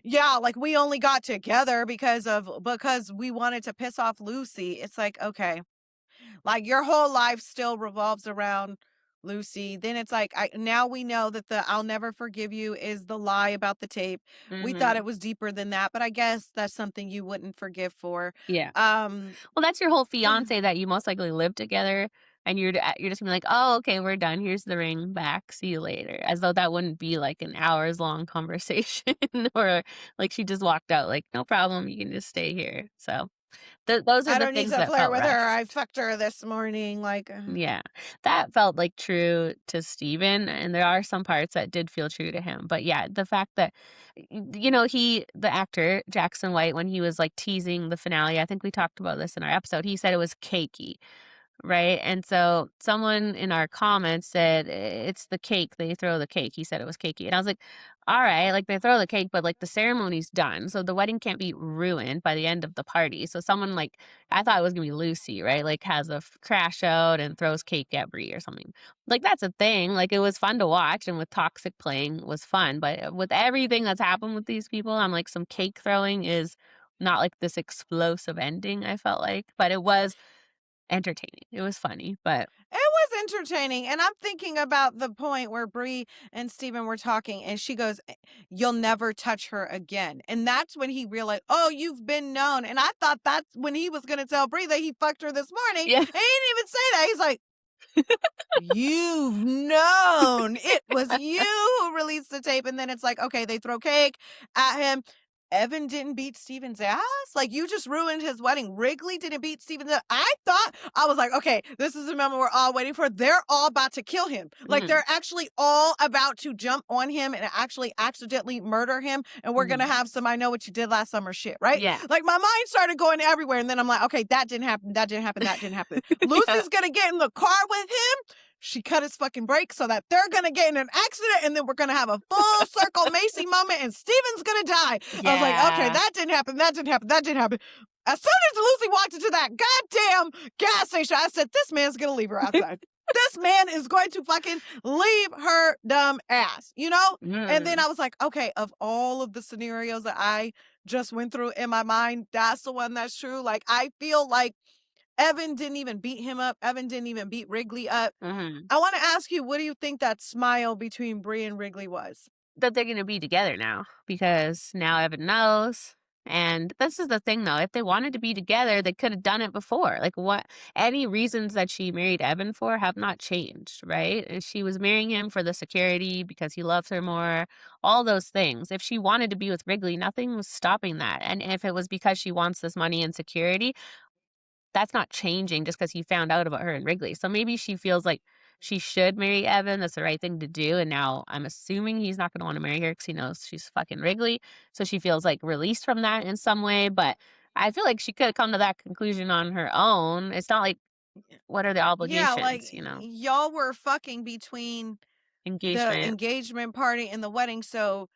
yeah, like we only got together because we wanted to piss off Lucy. It's like, okay. Like your whole life still revolves around Lucy. Then it's like now we know that the "I'll never forgive you" is the lie about the tape. We thought it Mhm. was deeper than that, but I guess that's something you wouldn't forgive for. Yeah. Um Well, that's your whole fiancé that you most likely live together, and you're just gonna be like, "Oh, okay, we're done. Here's the ring back. See you later." As though that wouldn't be like an hours long conversation or like she just walked out like, "No problem, you can just stay here." So, those are I the don't need things to that flirt felt with her. I rushed. fucked her this morning. Like, Yeah. That felt like true to Steven, and there are some parts that did feel true to him. But yeah, the fact that the actor, Jackson White, when he was like teasing the finale, I think we talked about this in our episode, he said it was cakey. Right? And so someone in our comments said, It's the cake. They throw the cake." He said it was cakey. And I was like, all right, like they throw the cake, but like the ceremony's done. So the wedding can't be ruined by the end of the party. So someone like, I thought it was going to be Lucy, right? Like has a crash out and throws cake at Brie or something. Like that's a thing. Like it was fun to watch and with Toxic playing was fun. But with everything that's happened with these people, I'm like, some cake throwing is not like this explosive ending, I felt like. But it was entertaining. It was funny, but it was entertaining. And I'm thinking about the point where Bree and Steven were talking, and she goes, "You'll never touch her again." And that's when he realized, oh, you've been known. And I thought that's when he was going to tell Bree that he fucked her this morning. yeah. And he didn't even say that. He's like, you've known. It was you who released the tape. And then it's like, okay, they throw cake at him. Evan didn't beat Steven's ass. Like, you just ruined his wedding. Wrigley didn't beat Steven's ass. I was like, okay, this is the moment we're all waiting for. They're all about to kill him. Like, Mhm, they're actually all about to jump on him and actually accidentally murder him. And we're going to mhm. have some I know what you did last summer shit, right? Yeah. Like, my mind started going everywhere. And then I'm like, okay, that didn't happen. That didn't happen. That didn't happen. Yeah. Lucy's going to get in the car with him. she cut his fucking brakes so that they're gonna get in an accident and then we're gonna have a full circle Macy moment and Steven's gonna die. I was like, okay, Yeah. that didn't happen, that didn't happen, that didn't happen. As soon as Lucy walked into that goddamn gas station, I said, this man's gonna leave her outside. This man is going to fucking leave her dumb ass, you know? And then Mm. I was like, okay, of all of the scenarios that I just went through in my mind, that's the one that's true. Like, I feel like Evan didn't even beat him up. Evan didn't even beat Wrigley up. Mhm. I want to ask you, what do you think that smile between Bree and Wrigley was? That they're gonna be together now because now Evan knows. And this is the thing though, if they wanted to be together, they could have done it before. Like what any reasons that she married Evan for have not changed, right? And she was marrying him for the security because he loves her more, all those things. If she wanted to be with Wrigley, nothing was stopping that. And if it was because she wants this money and security, that's not changing just because he found out about her and Wrigley. So maybe she feels like she should marry Evan. That's the right thing to do. And now I'm assuming he's not going to want to marry her because he knows she's fucking Wrigley. So she feels like released from that in some way. But I feel like she could have come to that conclusion on her own. It's not like, what are the Yeah, like obligations, y'all were fucking between the Engagement. engagement party and the wedding. So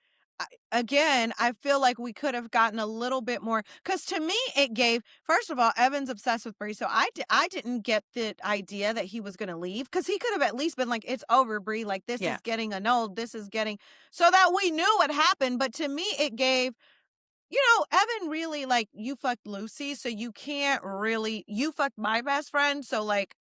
again, I feel like we could have gotten a little bit more because to me it gave. First of all, Evan's obsessed with Bree, so I didn't get the idea that he was going to leave because he could have at least been like, "It's over, Bree. Like this Yeah. is getting annulled. This is getting," so that we knew what happened. But to me, it gave. Evan really like you fucked Lucy, so you can't really you fucked my best friend, so like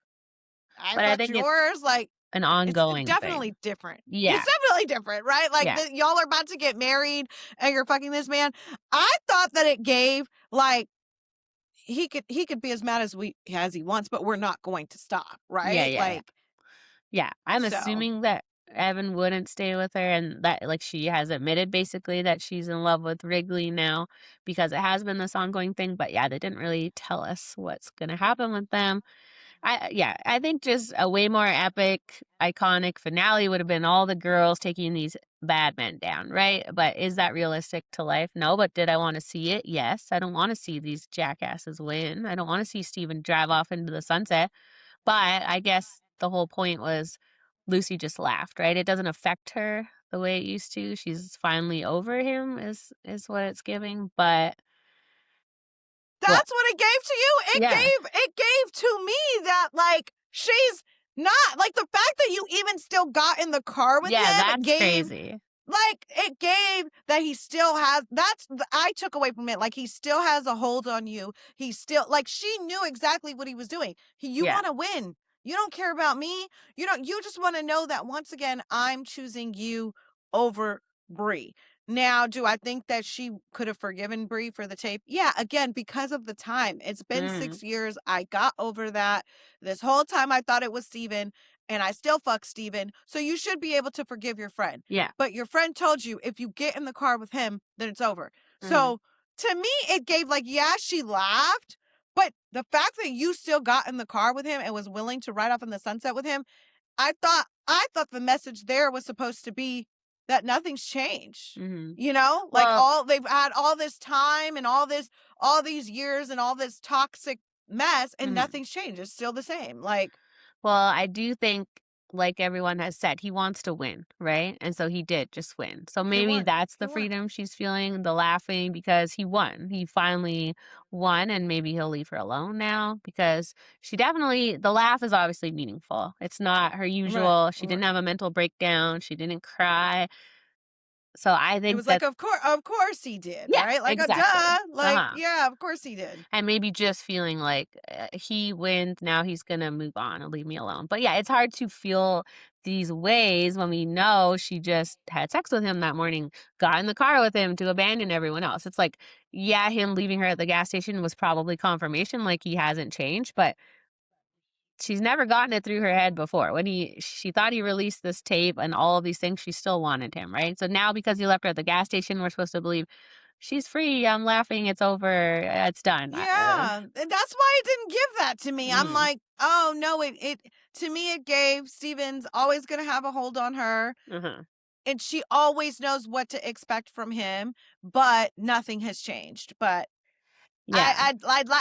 I But I fucked think it's yours. Like an it's ongoing thing. definitely different. It's Yeah. definitely different, right? Like, Yeah. y'all are about to get married and you're fucking this man. I thought that it gave, like, he could be as mad as he wants, but we're not going to stop, Yeah. right? Yeah. Yeah. Like, Yeah, I'm so assuming that Evan wouldn't stay with her and that like she has admitted basically that she's in love with Wrigley now because it has been this ongoing thing, but yeah, they didn't really tell us what's going to happen with them. I think just a way more epic, iconic finale would have been all the girls taking these bad men down, right? But is that realistic to life? No, but did I want to see it? Yes. I don't want to see these jackasses win. I don't want to see Steven drive off into the sunset. But I guess the whole point was Lucy just laughed, right? It doesn't affect her the way it used to. She's finally over him is what it's giving, but what? that's what it gave to you. Yeah. It gave to me that like she's not like the fact that you even still got in the car with Yeah, him that's gave. crazy. Like, it gave that he still has I took away from it, like, he still has a hold on you. He still like, she knew exactly what he was doing. You Yeah. wanna win. You don't care about me. You just wanna know that once again, I'm choosing you over Bree. Now, do I think that she could have forgiven Bree for the tape? Yeah, again, because of the time. It's been Mm. 6 years. I got over that. This whole time I thought it was Steven, and I still fuck Steven. So you should be able to forgive your friend. Yeah. But your friend told you if you get in the car with him, then it's over. Mhm. So to me, it gave like, yeah, she laughed, but the fact that you still got in the car with him and was willing to ride off in the sunset with him, I thought the message there was supposed to be that nothing's changed. Mhm. Like Well, they've had all this time and all these years and all this toxic mess and mhm. nothing's changed. It's still the same. Like, Well, I do think, like everyone has said, he wants to win, right? And so he did just win. So he maybe won. that's He the won. freedom she's feeling, the laughing because he won. He finally won, and maybe he'll leave her alone now because she definitely, the laugh is obviously meaningful. It's not her Right. usual. She Right. didn't have a mental breakdown. She didn't cry. So I It think was like, that, of course he did, yeah, right? Like, a exactly. duh. Uh Like, huh. yeah, of course he did. And maybe just feeling like, he wins, now he's gonna move on and leave me alone. But yeah, it's hard to feel these ways when we know she just had sex with him that morning, got in the car with him to abandon everyone else. It's like, yeah, him leaving her at the gas station was probably confirmation, like he hasn't changed, but she's never gotten it through her head before. When she thought he released this tape and all of these things, she still wanted him, right? So now because he left her at the gas station, we're supposed to believe she's free. I'm laughing. It's over. It's done. Yeah. And that's why it didn't give that to me. I'm Mhm. like, oh no, it to me it gave Steven's always gonna have a hold on her. Uh-huh. And she always knows what to expect from him, but nothing has changed. But Yeah.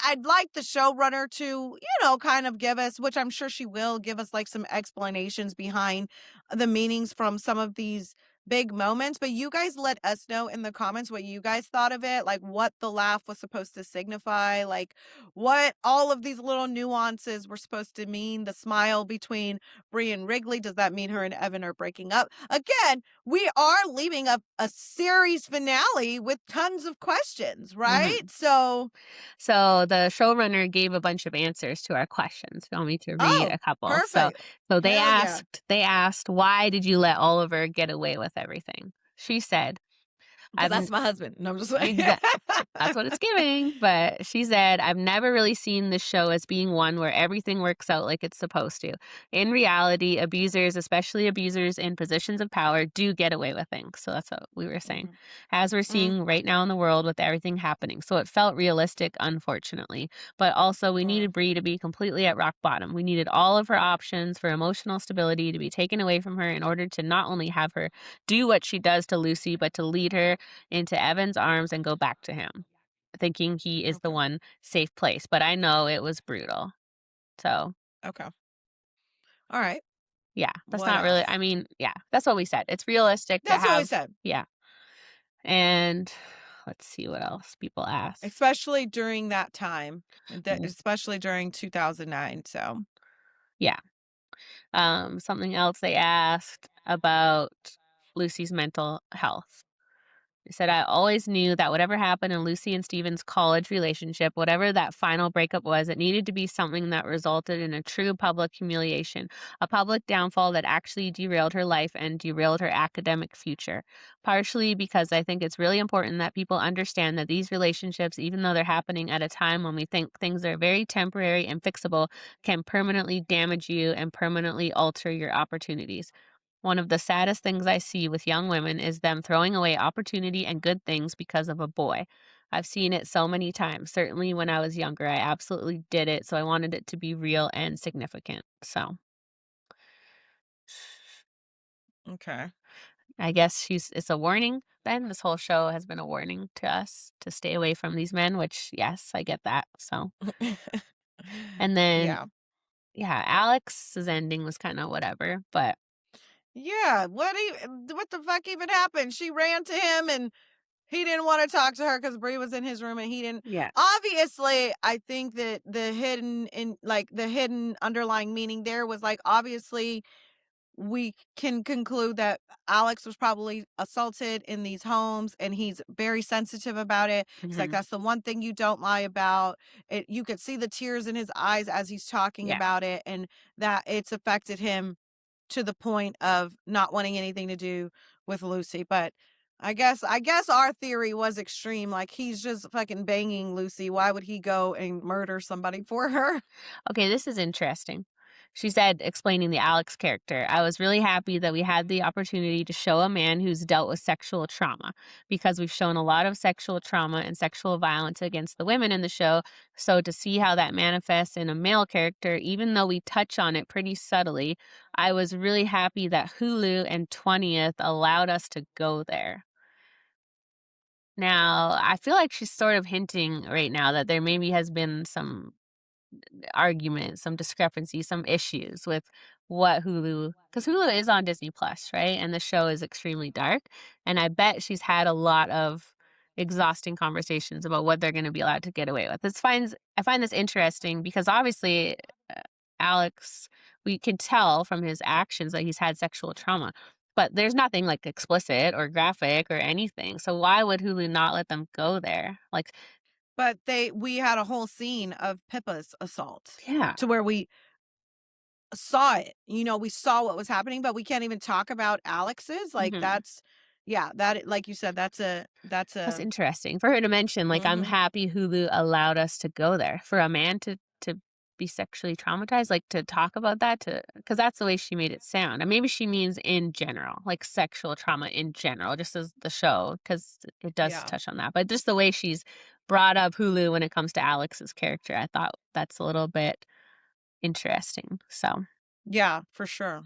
I'd like the showrunner to, kind of give us, which I'm sure she will give us, like, some explanations behind the meanings from some of these big moments. But you guys let us know in the comments what you guys thought of it, like what the laugh was supposed to signify, like what all of these little nuances were supposed to mean. The smile between Bree and Wrigley, does that mean her and Evan are breaking up? Again, we are leaving a series finale with tons of questions, right? Mhm. So, So the showrunner gave a bunch of answers to our questions. You want me to read oh, a couple? So perfect. so they Hell yeah. asked they asked, "Why did you let Oliver get away with everything?" She said, Because "I've that's my husband. No, I'm just like, Exa That's what it's giving, but she said, "I've never really seen this show as being one where everything works out like it's supposed to. In reality, abusers, especially abusers in positions of power, do get away with things." So that's what we were saying. Mhm. As we're Mm, seeing right now in the world with everything happening. So it felt realistic, unfortunately. But also we mm, needed Bree to be completely at rock bottom. We needed all of her options for emotional stability to be taken away from her in order to not only have her do what she does to Lucy, but to lead her into Evan's arms and go back to him, thinking he is the okay. one safe place, but I know it was brutal. So, Okay. All right. yeah, that's What not really else? I mean, yeah, that's what we said. It's realistic to That's what we have said, yeah, and let's see what else people asked. especially during that time, and W especially during 2009. So, Yeah, something else they asked about Lucy's mental health. He said, I always knew that whatever happened in Lucy and Steven's college relationship, whatever that final breakup was, it needed to be something that resulted in a true public humiliation, a public downfall that actually derailed her life and derailed her academic future. Partially because I think it's really important that people understand that these relationships, even though they're happening at a time when we think things are very temporary and fixable, can permanently damage you and permanently alter your opportunities. One of the saddest things I see with young women is them throwing away opportunity and good things because of a boy. I've seen it so many times. Certainly when I was younger, I absolutely did it. So I wanted it to be real and significant. So okay. I guess it's a warning then. This whole show has been a warning to us to stay away from these men, which, yes, I get that. So, and then, Yeah. yeah, Alex's ending was kind of whatever, but Yeah. What the fuck even happened? She ran to him and he didn't want to talk to her because Bree was in his room and he didn't. yeah. Obviously, I think that the hidden underlying meaning there was like, obviously, we can conclude that Alex was probably assaulted in these homes and he's very sensitive about it. He's like, Hmm. that's the one thing you don't lie about. You could see the tears in his eyes as he's talking Yeah. about it, and that it's affected him to the point of not wanting anything to do with Lucy. But I guess our theory was extreme. Like, he's just fucking banging Lucy. Why would he go and murder somebody for her? Okay, this is interesting. She said, explaining the Alex character, I was really happy that we had the opportunity to show a man who's dealt with sexual trauma because we've shown a lot of sexual trauma and sexual violence against the women in the show. So to see how that manifests in a male character, even though we touch on it pretty subtly, I was really happy that Hulu and 20th allowed us to go there. Now, I feel like she's sort of hinting right now that there maybe has been some argument, some discrepancy, some issues with what Hulu, because Hulu is on Disney Plus, right? And the show is extremely dark. And I bet she's had a lot of exhausting conversations about what they're going to be allowed to get away with. I find this interesting because obviously uh, Alex, we can tell from his actions that he's had sexual trauma. But there's nothing like explicit or graphic or anything. So why would Hulu not let them go there? Like, But we had a whole scene of Pippa's assault yeah. to where we saw it. We saw what was happening, but we can't even talk about Alex's. Like, Mhm. like you said, that's That's a interesting for her to mention, like, "I'm mhm. happy Hulu allowed us to go there." For a man to be sexually traumatized, like, to talk about that, because that's the way she made it sound, and maybe she means in general, like, sexual trauma in general, just as the show, because it does Yeah. touch on that, but just the way she's brought up Hulu when it comes to Alex's character, I thought that's a little bit interesting, so, Yeah, for sure.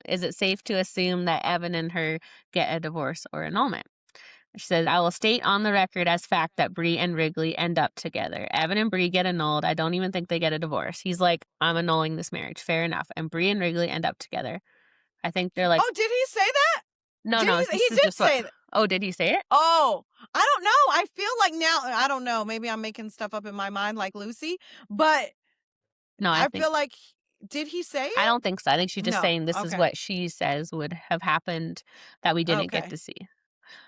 is it safe to assume that Evan and her get a divorce or annulment? She says, I will state on the record as fact that Bree and Wrigley end up together. Evan and Bree get annulled. I don't even think they get a divorce. He's like, I'm annulling this marriage. Fair enough. And Bree and Wrigley end up together. I think they're like, Oh, did he say that? no, Did no, he? this He is did just what. say that. Oh, did he say it? Oh, I don't know. I feel like now, I don't know. Maybe I'm making stuff up in my mind like Lucy, but No, I I think, feel like, did he say I it? don't think so. I think she's just No. saying this is Okay. what she says would have happened that we didn't get Okay. to see.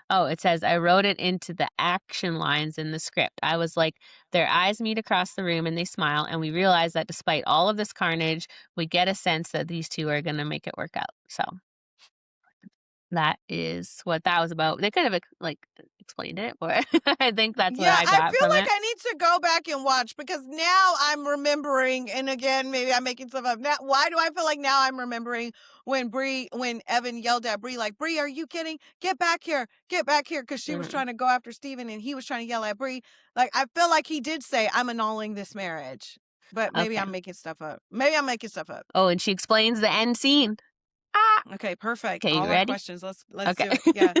Oh, it says, I wrote it into the action lines in the script. I was like, their eyes meet across the room and they smile, and we realize that despite all of this carnage, we get a sense that these two are going to make it work out. So that is what that was about. They could have explained it, but I think that's what Yeah, I I got feel from like it. I need to go back and watch because now I'm remembering, and again, maybe I'm making stuff up. Now, why do I feel like now I'm remembering when Evan yelled at Bree, like, Bree, are you kidding? Get back here, because she was Mhm. trying to go after Steven and he was trying to yell at Bree. Like, I feel like he did say, I'm annulling this marriage. But maybe Okay. I'm making stuff up. Maybe I'm making stuff up. Oh, and she explains the end scene. Ah. Okay, perfect. Okay, you All our ready? questions. Let's Okay. do it. Yeah.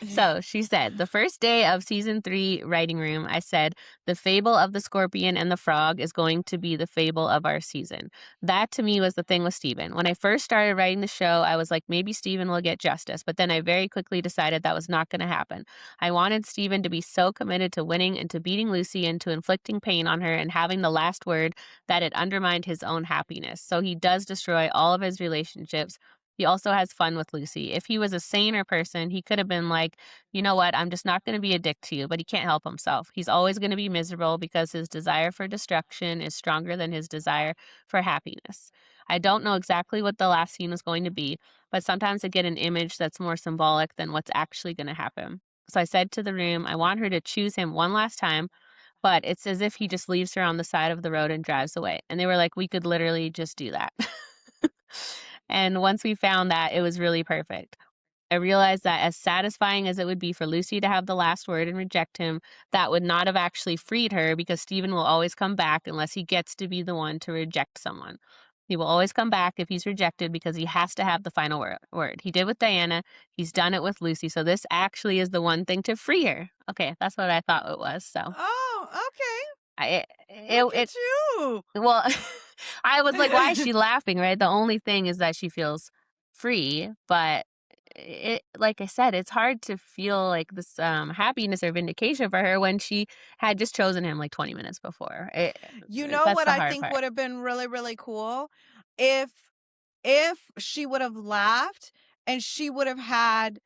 So she said, the first day of season 3 writing room, I said, the fable of the scorpion and the frog is going to be the fable of our season. That to me was the thing with Steven. When I first started writing the show, I was like, maybe Steven will get justice. But then I very quickly decided that was not going to happen. I wanted Steven to be so committed to winning and to beating Lucy and to inflicting pain on her and having the last word that it undermined his own happiness. So he does destroy all of his relationships. He also has fun with Lucy. If he was a saner person, he could have been like, you know what, I'm just not going to be a dick to you, but he can't help himself. He's always going to be miserable because his desire for destruction is stronger than his desire for happiness. I don't know exactly what the last scene was going to be, but sometimes I get an image that's more symbolic than what's actually going to happen. So I said to the room, I want her to choose him one last time, but it's as if he just leaves her on the side of the road and drives away. And they were like, we could literally just do that. And once we found that, it was really perfect. I realized that as satisfying as it would be for Lucy to have the last word and reject him, that would not have actually freed her because Stephen will always come back unless he gets to be the one to reject someone. He will always come back if he's rejected because he has to have the final word. He did with Diana, he's done it with Lucy. So this actually is the one thing to free her. Okay, that's what I thought it was. So Oh, okay. Look it at you. well, I was like, why is she laughing, right? The only thing is that she feels free, but it, like I said, it's hard to feel like this happiness or vindication for her when she had just chosen him like 20 minutes before. You know That's what the I hard think part. would have been really, really cool? If if she would have laughed and she would have had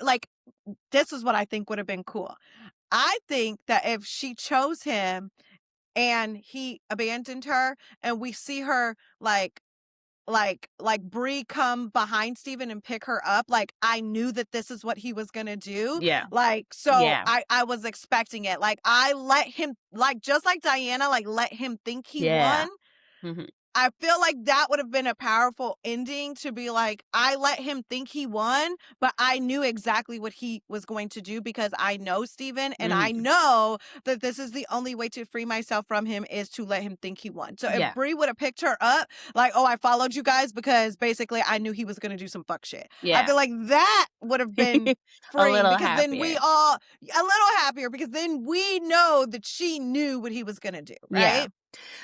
like, this is what I think would have been cool. I think that if she chose him and he abandoned her and we see her like Bree come behind Steven and pick her up, like, I knew that this is what he was gonna do. Yeah. Like, so Yeah. I was expecting it. Like, I let him, like, just like Diana, like, let him think he Yeah. won. Hmm. I feel like that would have been a powerful ending to be like, I let him think he won, but I knew exactly what he was going to do because I know Steven and I Hmm. know that this is the only way to free myself from him is to let him think he won. So if Yeah. Bree would have picked her up, like, oh, I followed you guys because basically I knew he was going to do some fuck shit. I Yeah. feel like that would have been A freeing little because then we happier. all, a little happier because then we know that she knew what he was going to do, Yeah. right?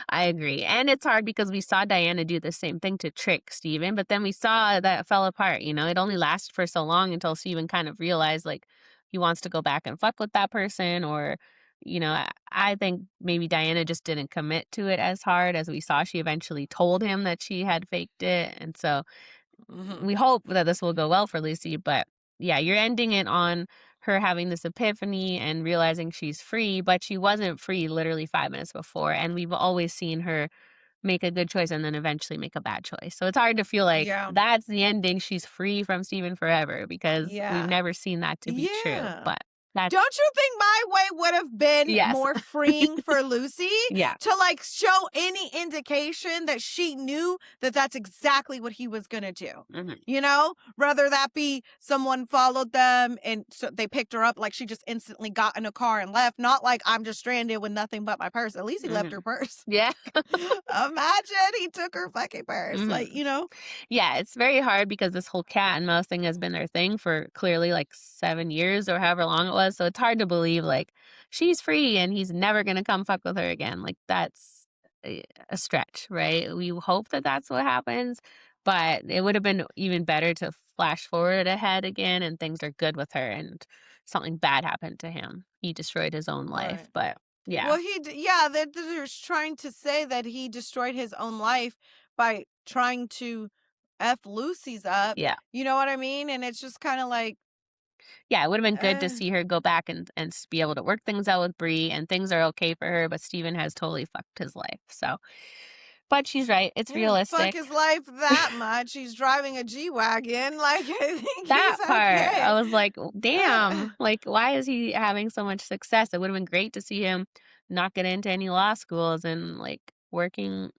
I agree. And it's hard because we saw Diana do the same thing to trick Steven, but then we saw that it fell apart. It only lasted for so long until Steven kind of realized like he wants to go back and fuck with that person. Or, I think maybe Diana just didn't commit to it as hard as we saw. She eventually told him that she had faked it. And so Hmm. we hope that this will go well for Lucy. But yeah, you're ending it on her having this epiphany and realizing she's free, but she wasn't free literally 5 minutes before. And we've always seen her make a good choice and then eventually make a bad choice. So it's hard to feel like Yeah. that's the ending. She's free from Steven forever because we've Yeah. never seen that to be true. Yeah. But That's Don't you think my way would have been yes. more freeing for Lucy Yeah. to, like, show any indication that she knew that that's exactly what he was gonna do? Mhm. You know? Whether that be someone followed them and so they picked her up, like, she just instantly got in a car and left, not like, "I'm just stranded with nothing but my purse." At least he left her Mhm. purse. Yeah. Imagine he took her fucking purse, Mhm. like, you know? Yeah, it's very hard because this whole cat and mouse thing has been their thing for clearly like 7 years or however long it was, so it's hard to believe, like, she's free and he's never gonna come fuck with her again, like, that's a stretch, right? We hope that that's what happens, but it would have been even better to flash forward ahead again and things are good with her and something bad happened to him. He destroyed his own life, Right. but yeah, Well, yeah, they're trying to say that he destroyed his own life by trying to F Lucy's up, yeah. you know what I mean? And it's just kinda like, Yeah, it would've been good to uh, see her go back and be able to work things out with Bree, and things are okay for her, but Steven has totally fucked his life, so but she's right, it's he didn't fuck realistic. his life that much, he's driving a G-Wagon, like, I think That he's part, I okay. was like, Uh, damn, like, why is he having so much success? It would've been great to see him not get into any law schools and, like, working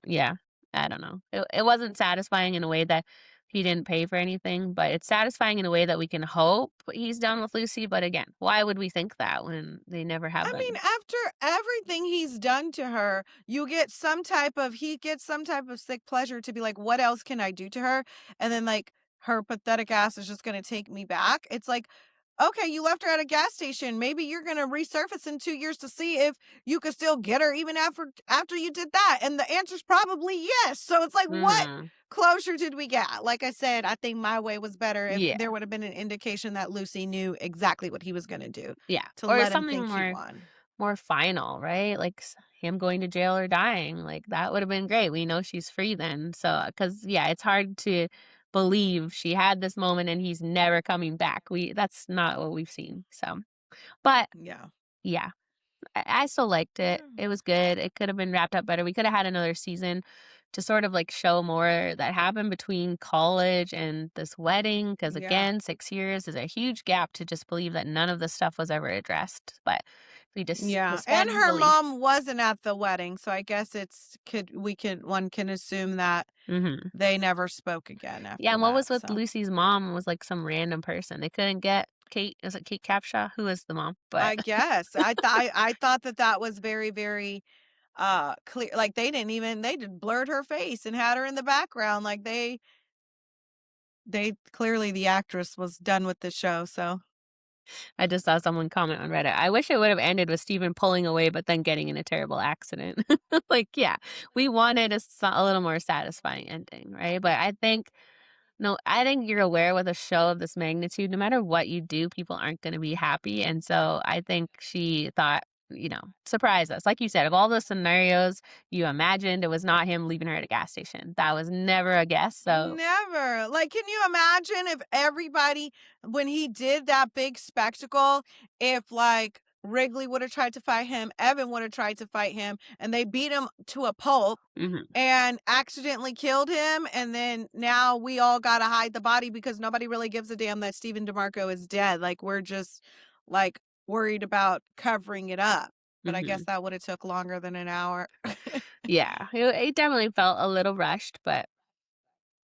yeah, I don't know. It wasn't satisfying in a way that he didn't pay for anything, but it's satisfying in a way that we can hope he's done with Lucy, but again, why would we think that when they never have I mean, been? after everything he's done to her, he gets some type of sick pleasure to be like, "What else can I do to her?" And then, like, her pathetic ass is just gonna take me back. It's like, "Okay, you left her at a gas station. Maybe you're gonna resurface in 2 years to see if you could still get her even after you did that." And the answer's probably yes. So it's like, what Mhm. closure did we get? Like I said, I think my way was better if Yeah, there would have been an indication that Lucy knew exactly what he was gonna do yeah, to or let him something think he won. more final, right? Like him going to jail or dying, like that would have been great. We know she's free then. So, because yeah, it's hard to believe she had this moment and he's never coming back. That's not what we've seen. So, but Yeah. yeah, I still liked it. Yeah. It was good. It could have been wrapped up better. We could have had another season to sort of like show more that happened between college and this wedding. Because Yeah. again, 6 years is a huge gap to just believe that none of this stuff was ever addressed. But we just Yeah. And suspend her belief. mom wasn't at the wedding, so I guess one can assume that Hmm. they never spoke again Yeah, after and what that. was with So Lucy's mom was like some random person. They couldn't get Kate. Is it Kate Capshaw? Who is the mom? But I guess I thought that that was very, very clear. Like they just blurred her face and had her in the background. Like they clearly the actress was done with the show. So I just saw someone comment on Reddit. I wish it would have ended with Steven pulling away, but then getting in a terrible accident. Like, yeah, we wanted a little more satisfying ending, right? But I think, no, I think you're aware with a show of this magnitude, no matter what you do, people aren't going to be happy. And so I think she thought, surprise us. Like you said, of all the scenarios you imagined, it was not him leaving her at a gas station. That was never a guess. So, never. Like, can you imagine if everybody, when he did that big spectacle, if like Wrigley would have tried to fight him, Evan would have tried to fight him, and they beat him to a pulp mhm. and accidentally killed him, and then now we all gotta hide the body because nobody really gives a damn that Stephen DeMarco is dead. Like, we're just like worried about covering it up. But I guess Mhm. that would have took longer than an hour. Yeah, it definitely felt a little rushed, but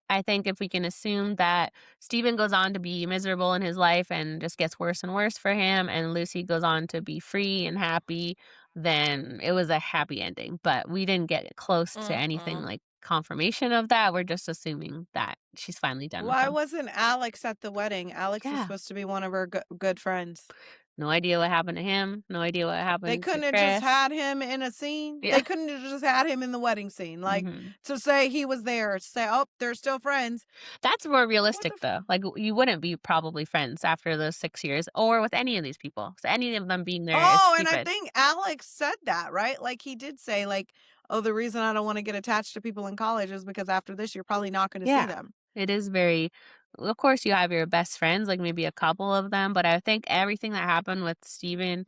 I think if we can assume that Steven goes on to be miserable in his life and just gets worse and worse for him, and Lucy goes on to be free and happy, then it was a happy ending. But we didn't get close to anything Mm-mm. like confirmation of that. We're just assuming that she's finally done with Why him. wasn't Alex at the wedding? Alex is Yeah. supposed to be one of her good friends. No idea what happened to him. No idea what They happened to couldn't have just Chris. had him in a scene. Yeah. They couldn't have just had him in the wedding scene, like, Hmm. to say he was there, say, "Oh, they're still friends." That's more What the realistic, f though. Like, you wouldn't be probably friends after those 6 years or with any of these people. So any of them being there is Oh, and I stupid. think Alex said that, right? Like, he did say, like, "Oh, the reason I don't wanna get attached to people in college is because after this, you're probably not gonna see Yeah. them." It is very of course, you have your best friends, like, maybe a couple of them, but I think everything that happened with Steven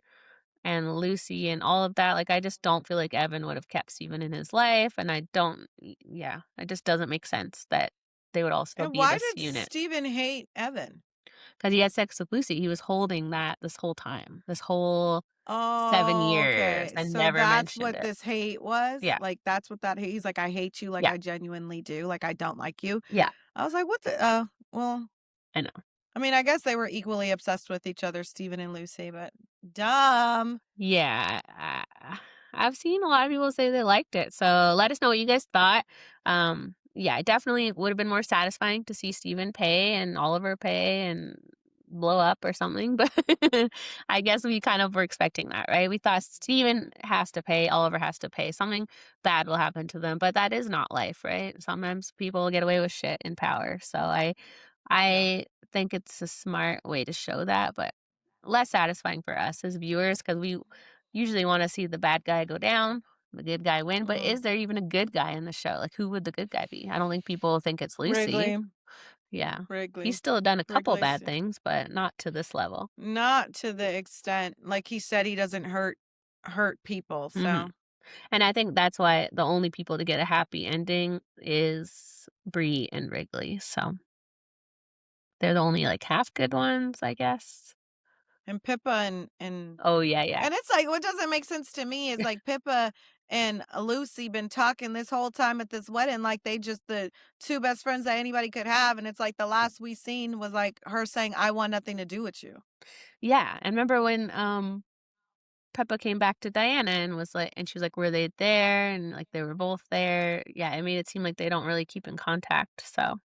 and Lucy and all of that, like, I just don't feel like Evan would have kept Steven in his life, and I don't yeah, it just doesn't make sense that they would all still And be why this did unit. Steven hate Evan? 'cause he had sex with Lucy. He was holding that this whole time, this whole 7 Oh, years okay. and So never that's mentioned what it. this hate was? Yeah, Like, that's what that hate he's like, "I hate you like yeah, I genuinely do, like, I don't like you." yeah, I was like, "What the well, I know. I mean, I guess they were equally obsessed with each other, Steven and Lucy, but dumb." Yeah, I've seen a lot of people say they liked it, so let us know what you guys thought. Yeah, it definitely would have been more satisfying to see Steven pay and Oliver pay and blow up or something, but I guess we kind of were expecting that, right? We thought Steven has to pay, Oliver has to pay, something bad will happen to them, but that is not life, right? Sometimes people get away with shit in power, so Yeah. I think it's a smart way to show that, but less satisfying for us as viewers because we usually want to see the bad guy go down, the good guy win. But Mhm. is there even a good guy in the show? Like, who would the good guy be? I don't think people think it's Lucy. Wrigley. Yeah. He's Wrigley. still done a couple Wrigley's bad things, but not to this level. not to the extent like he said he doesn't hurt people, Hmm. so And I think that's why the only people to get a happy ending is Bree and Wrigley. So they're the only like half good ones, I guess. and Pippa and Oh, yeah, yeah. and it's like what doesn't make sense to me is like Pippa and Lucy been talking this whole time at this wedding like they just the two best friends that anybody could have, and it's like the last we seen was like her saying, "I want nothing to do with you." Yeah. And remember when Peppa came back to Diana and was like and she was like, "Were they there?" And, like, they were both there. Yeah, it made it seem like they don't really keep in contact, so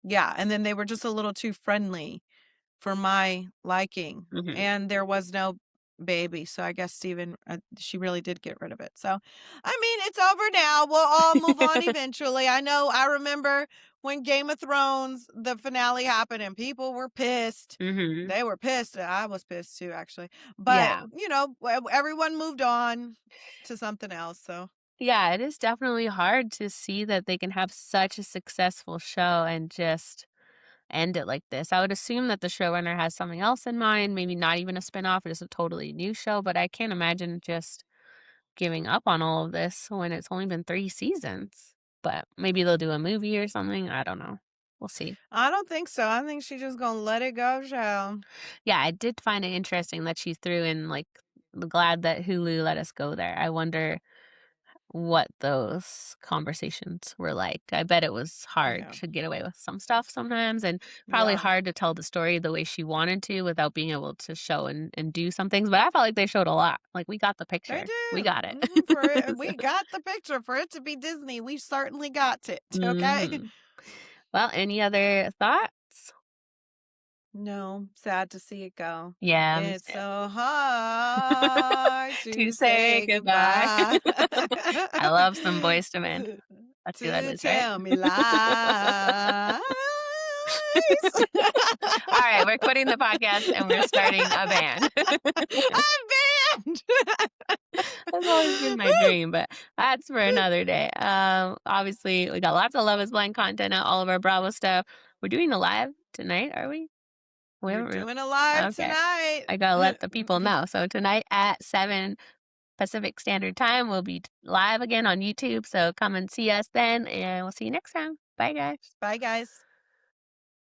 Yeah, and then they were just a little too friendly for my liking, mhm. and there was no baby, so I guess Steven she really did get rid of it, so, I mean, it's over now, we'll all move on eventually, I remember when Game of Thrones, the finale happened and people were pissed. Mhm. They were pissed, I was pissed too, actually, but, Yeah. everyone moved on to something else, so Yeah, it is definitely hard to see that they can have such a successful show and just end it like this. I would assume that the showrunner has something else in mind, maybe not even a spinoff, just a totally new show, but I can't imagine just giving up on all of this when it's only been 3 seasons. But maybe they'll do a movie or something, I don't know. We'll see. I don't think so, I think she's just gonna let it go, child. Yeah, I did find it interesting that she threw in, like, glad that Hulu let us go there. I wonder what those conversations were like. I bet it was hard Yeah, to get away with some stuff sometimes and probably yeah. hard to tell the story the way she wanted to without being able to show and do some things, but I felt like they showed a lot. Like, we got the They picture. We do. got it. For it, So we got the picture. For it to be Disney, we certainly got it. Okay. mhm. Well, any other thoughts? No, sad to see it go. Yeah, me It's too. so hard To to say say goodbye. goodbye. I love some Boys to Men. to, That's who that to is, right? tell me lies. Alright, we're quitting the podcast and we're starting a band. I'm banned. That's always been my dream, but that's for another day. Obviously, we got lots of Love is Blind content on all of our Bravo stuff. We're doing a live tonight, are we? We We're haven't doing a live okay. tonight. I gotta let the people know. So tonight at 7 Pacific Standard Time, we'll be live again on YouTube. So come and see us then, and we'll see you next time. Bye, guys. Bye, guys.